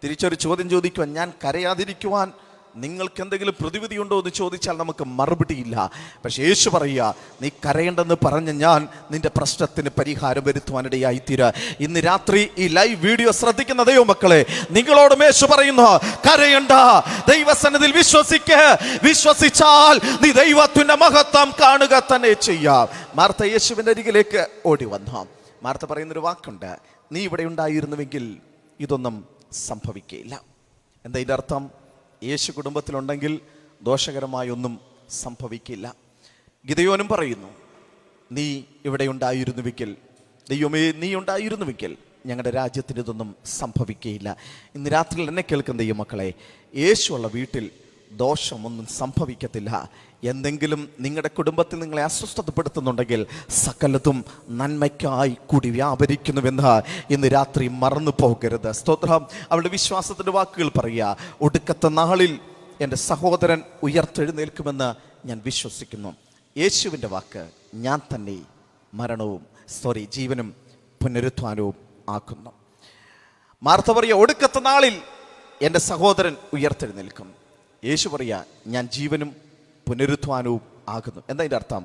തിരിച്ചൊരു ചോദ്യം ചോദിക്കുവാൻ, ഞാൻ കരയാതിരിക്കുവാൻ നിങ്ങൾക്ക് എന്തെങ്കിലും പ്രതിവിധിയുണ്ടോ എന്ന് ചോദിച്ചാൽ നമുക്ക് മറുപടിയില്ല. പക്ഷെ യേശു പറയുക, നീ കരയേണ്ടെന്ന് പറഞ്ഞ് ഞാൻ നിന്റെ പ്രശ്നത്തിന് പരിഹാരം വരുത്തുവാനിടയായിത്തീരാ. ഇന്ന് രാത്രി ഈ ലൈവ് വീഡിയോ ശ്രദ്ധിക്കുന്ന ദൈവമക്കളെ, നിങ്ങളോടും യേശു പറയുന്നു, കരയണ്ട, ദൈവസന്നിധിയിൽ വിശ്വസിച്ചാൽ നീ ദൈവത്തിന്റെ മഹത്വം കാണുക തന്നെ ചെയ്യാം. മാർത്ത യേശുവിന്റെ അരികിലേക്ക് ഓടി വന്നു. മാർത്ത പറയുന്നൊരു വാക്കുണ്ട്, നീ ഇവിടെ ഉണ്ടായിരുന്നുവെങ്കിൽ ഇതൊന്നും സംഭവിക്കുകയില്ല. എന്താ ഇതിൻ്റെ അർത്ഥം? യേശു കുടുംബത്തിലുണ്ടെങ്കിൽ ദോഷകരമായൊന്നും സംഭവിക്കില്ല. ഗിദെയോനും പറയുന്നു, നീ ഇവിടെ ഉണ്ടായിരുന്നുവെങ്കിൽ, ദൈവമേ നീ ഉണ്ടായിരുന്നുവെങ്കിൽ ഞങ്ങളുടെ രാജ്യത്തിന് ഇതൊന്നും സംഭവിക്കുകയില്ല. ഇന്ന് രാത്രിയിൽ എന്നെ കേൾക്കുന്ന ദൈവമക്കളെ, യേശു ഉള്ള വീട്ടിൽ ദോഷമൊന്നും സംഭവിക്കത്തില്ല. എന്തെങ്കിലും നിങ്ങളുടെ കുടുംബത്തിൽ നിങ്ങളെ അസ്വസ്ഥതപ്പെടുത്തുന്നുണ്ടെങ്കിൽ സകലതും നന്മയ്ക്കായി കൂടി വ്യാപരിക്കുന്നുവെന്ന് ഇന്ന് രാത്രി മറന്നു പോകരുത്. സ്തോത്രം. അവളുടെ വിശ്വാസത്തിൻ്റെ വാക്കുകൾ പറയുക, ഒടുക്കത്തെ നാളിൽ എൻ്റെ സഹോദരൻ ഉയർത്തെഴുന്നേൽക്കുമെന്ന് ഞാൻ വിശ്വസിക്കുന്നു. യേശുവിൻ്റെ വാക്ക്, ഞാൻ തന്നെ ജീവനും പുനരുത്ഥാനവും ആക്കുന്നു. മാർത്ത പറയുക, ഒടുക്കത്തെ നാളിൽ എൻ്റെ സഹോദരൻ ഉയർത്തെഴുന്നേൽക്കും. യേശു പറയുക, ഞാൻ ജീവനും പുനരുത്ഥാനവും ആകുന്നു. എന്താ ഇതിൻ്റെ അർത്ഥം?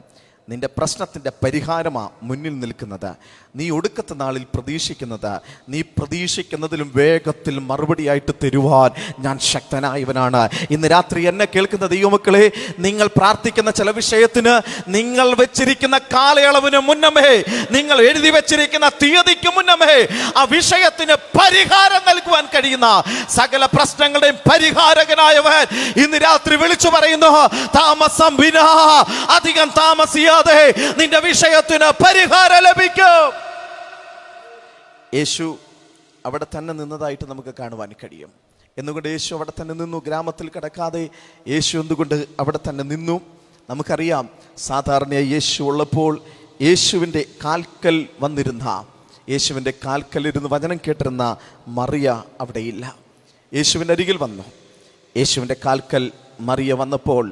നിന്റെ പ്രശ്നത്തിൻ്റെ പരിഹാരമാണ് മുന്നിൽ നിൽക്കുന്നത്. നീ ഒടുക്കത്തെ നാളിൽ പ്രതീക്ഷിക്കുന്നത്, നീ പ്രതീക്ഷിക്കുന്നതിലും വേഗത്തിൽ മറുപടിയായിട്ട് തരുവാൻ ഞാൻ ശക്തനായവനാണ്. ഇന്ന് രാത്രി എന്നെ കേൾക്കുന്ന ദൈവമക്കളെ, നിങ്ങൾ പ്രാർത്ഥിക്കുന്ന ചില വിഷയത്തിന് നിങ്ങൾ വെച്ചിരിക്കുന്ന കാലയളവിന് മുന്നമേ, നിങ്ങൾ എഴുതി വെച്ചിരിക്കുന്ന തീയതിക്ക് മുന്നമേ ആ വിഷയത്തിന് പരിഹാരം നൽകുവാൻ കഴിയുന്ന സകല പ്രശ്നങ്ങളുടെയും പരിഹാരകനായവൻ ഇന്ന് രാത്രി വിളിച്ചു പറയുന്നു, താമസം വിനാ, അധികം താമസിയാതെ നിന്റെ വിഷയത്തിന് പരിഹാരം ലഭിക്കും. യേശു അവിടെ തന്നെ നിന്നതായിട്ട് നമുക്ക് കാണുവാൻ കഴിയും. എന്തുകൊണ്ട് യേശു അവിടെ തന്നെ നിന്നു? ഗ്രാമത്തിൽ കിടക്കാതെ യേശു എന്തുകൊണ്ട് അവിടെ തന്നെ നിന്നു? നമുക്കറിയാം, സാധാരണയായി യേശു ഉള്ളപ്പോൾ യേശുവിൻ്റെ കാൽക്കൽ വന്നിരുന്ന, യേശുവിൻ്റെ കാൽക്കലിരുന്ന് വചനം കേട്ടിരുന്ന മറിയ അവിടെയില്ല. യേശുവിൻ്റെ അരികിൽ വന്നു. യേശുവിൻ്റെ കാൽക്കൽ മറിയ വന്നപ്പോൾ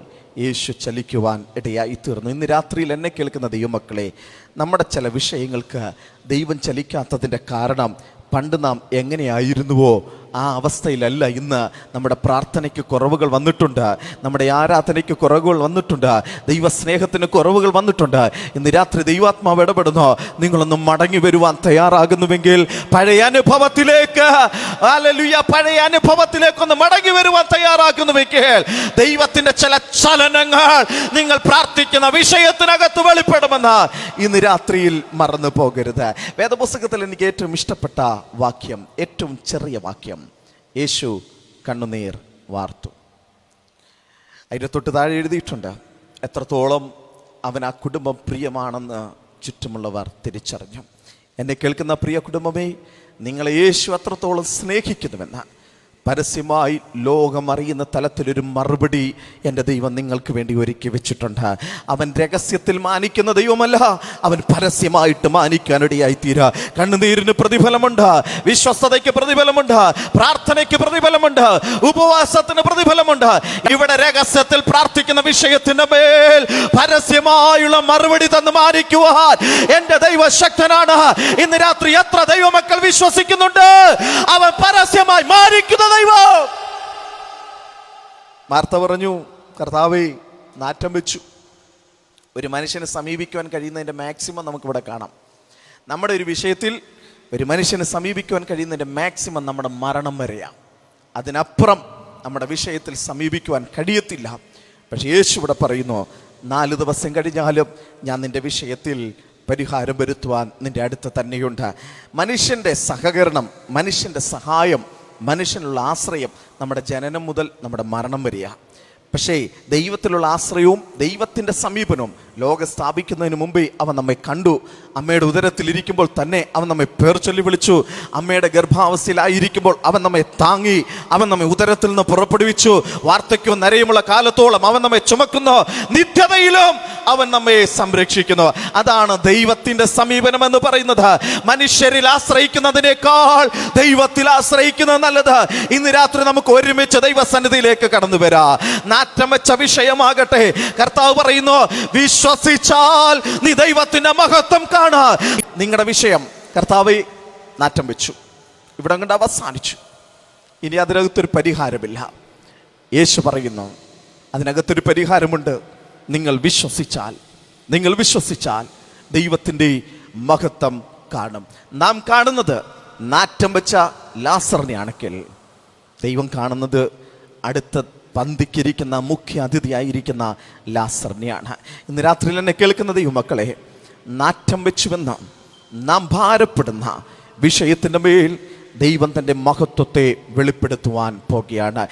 യേശു ചലിക്കുവാൻ ഇടയായി തീർന്നു. ഇന്ന് രാത്രിയിൽ എന്നെ കേൾക്കുന്ന ദൈവമക്കളെ, നമ്മുടെ ചില വിഷയങ്ങൾക്ക് ദൈവം ചലിക്കാത്തതിൻ്റെ കാരണം പണ്ട് നാം എങ്ങനെയായിരുന്നുവോ ആ അവസ്ഥയിലല്ല ഇന്ന്. നമ്മുടെ പ്രാർത്ഥനയ്ക്ക് കുറവുകൾ വന്നിട്ടുണ്ട്, നമ്മുടെ ആരാധനയ്ക്ക് കുറവുകൾ വന്നിട്ടുണ്ട്, ദൈവസ്നേഹത്തിന് കുറവുകൾ വന്നിട്ടുണ്ട്. ഇന്ന് രാത്രി ദൈവാത്മാവ് ഇടപെടുന്നു. നിങ്ങളൊന്ന് മടങ്ങി വരുവാൻ തയ്യാറാകുന്നുവെങ്കിൽ, പഴയ അനുഭവത്തിലേക്ക്, ഹല്ലേലൂയ, പഴയ അനുഭവത്തിലേക്കൊന്ന് മടങ്ങി വരുവാൻ തയ്യാറാകുന്നുവെങ്കിൽ, ദൈവത്തിന്റെ ചില ചലനങ്ങൾ നിങ്ങൾ പ്രാർത്ഥിക്കുന്ന വിഷയത്തിനകത്ത് വെളിപ്പെടുമെന്ന് ഇന്ന് രാത്രിയിൽ മറന്നു പോകരുത്. വേദപുസ്തകത്തിൽ എനിക്ക് ഏറ്റവും ഇഷ്ടപ്പെട്ട വാക്യം, ഏറ്റവും ചെറിയ വാക്യം, യേശു കണ്ണുനീർ വാർത്തു. അതിൻ്റെ തൊട്ട് താഴെ എഴുതിയിട്ടുണ്ട്, എത്രത്തോളം അവൻ ആ കുടുംബം പ്രിയമാണെന്ന് ചുറ്റുമുള്ളവർ തിരിച്ചറിഞ്ഞു. എന്നെ കേൾക്കുന്ന പ്രിയ കുടുംബമേ, നിങ്ങളെ യേശു അത്രത്തോളം സ്നേഹിക്കുന്നുവെന്ന് പരസ്യമായി ലോകം അറിയുന്ന തലത്തിലൊരു മറുപടി എൻ്റെ ദൈവം നിങ്ങൾക്ക് വേണ്ടി ഒരുക്കി വെച്ചിട്ടുണ്ട്. അവൻ രഹസ്യത്തിൽ മാനിക്കുന്ന ദൈവമല്ല, അവൻ പരസ്യമായിട്ട് മാനിക്കാനിടയായി തീരാ. കണ്ണുനീരിന് പ്രതിഫലമുണ്ട്, വിശ്വസ്തതയ്ക്ക് പ്രതിഫലമുണ്ട്, പ്രാർത്ഥനയ്ക്ക് പ്രതിഫലമുണ്ട്, ഉപവാസത്തിന് പ്രതിഫലമുണ്ട്. ഇവിടെ രഹസ്യത്തിൽ പ്രാർത്ഥിക്കുന്ന വിഷയത്തിന്റെ മേൽ പരസ്യമായുള്ള മറുപടി തന്ന് മാനിക്കുവാൻ എൻ്റെ ദൈവം ശക്തനാണ്. ഇന്ന് രാത്രി എത്ര ദൈവമക്കൾ വിശ്വസിക്കുന്നുണ്ട് അവൻ പരസ്യമായി മാനിക്കുന്ന ദൈവം? മാർത്ത പറഞ്ഞു, കർത്താവേ, നാറ്റം വെച്ചു. ഒരു മനുഷ്യനെ സമീപിക്കുവാൻ കഴിയുന്നതിൻ്റെ മാക്സിമം നമുക്കിവിടെ കാണാം. നമ്മുടെ ഒരു വിഷയത്തിൽ ഒരു മനുഷ്യനെ സമീപിക്കുവാൻ കഴിയുന്നതിൻ്റെ മാക്സിമം നമ്മുടെ മരണം വരെയാണ്. അതിനപ്പുറം നമ്മുടെ വിഷയത്തിൽ സമീപിക്കുവാൻ കഴിയത്തില്ല. പക്ഷെ യേശു ഇവിടെ പറയുന്നു, 4 ദിവസം കഴിഞ്ഞാലും ഞാൻ നിന്റെ വിഷയത്തിൽ പരിഹാരം വരുത്തുവാൻ നിന്റെ അടുത്ത് തന്നെയുണ്ട്. മനുഷ്യൻ്റെ സഹകരണം, മനുഷ്യൻ്റെ സഹായം, മനുഷ്യനുള്ള ആശ്രയം നമ്മുടെ ജനനം മുതൽ നമ്മുടെ മരണം വരെയാണ്. പക്ഷേ ദൈവത്തിലുള്ള ആശ്രയവും ദൈവത്തിൻ്റെ സമീപനവും ലോകം സ്ഥാപിക്കുന്നതിന് മുമ്പേ അവൻ നമ്മെ കണ്ടു. അമ്മയുടെ ഉദരത്തിലിരിക്കുമ്പോൾ തന്നെ അവൻ നമ്മെ പേർ ചൊല്ലി വിളിച്ചു. അമ്മയുടെ ഗർഭാവസ്ഥയിലായിരിക്കുമ്പോൾ അവൻ നമ്മെ താങ്ങി, അവൻ നമ്മെ ഉദരത്തിൽ നിന്ന് പുറപ്പെടുവിച്ചു. വാർദ്ധക്യവും നരയുമുള്ള കാലത്തോളം അവൻ നമ്മെ ചുമക്കുന്നു, നിത്യതയിലും അവൻ നമ്മെ സംരക്ഷിക്കുന്നു. അതാണ് ദൈവത്തിൻ്റെ സമീപനം എന്ന് പറയുന്നത്. മനുഷ്യരിൽ ആശ്രയിക്കുന്നതിനേക്കാൾ ദൈവത്തിൽ ആശ്രയിക്കുന്നത് നല്ലത്. ഇന്ന് രാത്രി നമുക്ക് ഒരുമിച്ച് ദൈവസന്നിധിയിലേക്ക് കടന്നു വരാം. നാറ്റം വെച്ച വിഷയമാകട്ടെ, കർത്താവ് പറയുന്നു, വിശ്വസിച്ചാൽ നീ ദൈവത്തിന്റെ മഹത്വം കാണാ. നിങ്ങളുടെ വിഷയം കർത്താവ് നാറ്റം വെച്ചു, ഇവിടെ കൊണ്ട് അവസാനിച്ചു. ഇനി അതിനകത്തൊരു പരിഹാരമില്ല. യേശു പറയുന്നു, അതിനകത്തൊരു പരിഹാരമുണ്ട്. നിങ്ങൾ വിശ്വസിച്ചാൽ ദൈവത്തിൻ്റെ മഹത്വം കാണും. നാം കാണുന്നത് നാറ്റം വെച്ച ലാസറിനെ ആണെങ്കിൽ, ദൈവം കാണുന്നത് അടുത്ത പന്തിക്കിരിക്കുന്ന മുഖ്യ അതിഥിയായിരിക്കുന്ന ലാസറിനെയാണ്. ഇന്ന് രാത്രിയിൽ എന്നെ കേൾക്കുന്ന ദൈവമക്കളെ, നാറ്റം വെച്ചുവെന്ന് നാം ഭാരപ്പെടുന്ന വിഷയത്തിൻ്റെ മേൽ ദൈവം തൻ്റെ മഹത്വത്തെ വെളിപ്പെടുത്തുവാൻ പോകുകയാണ്.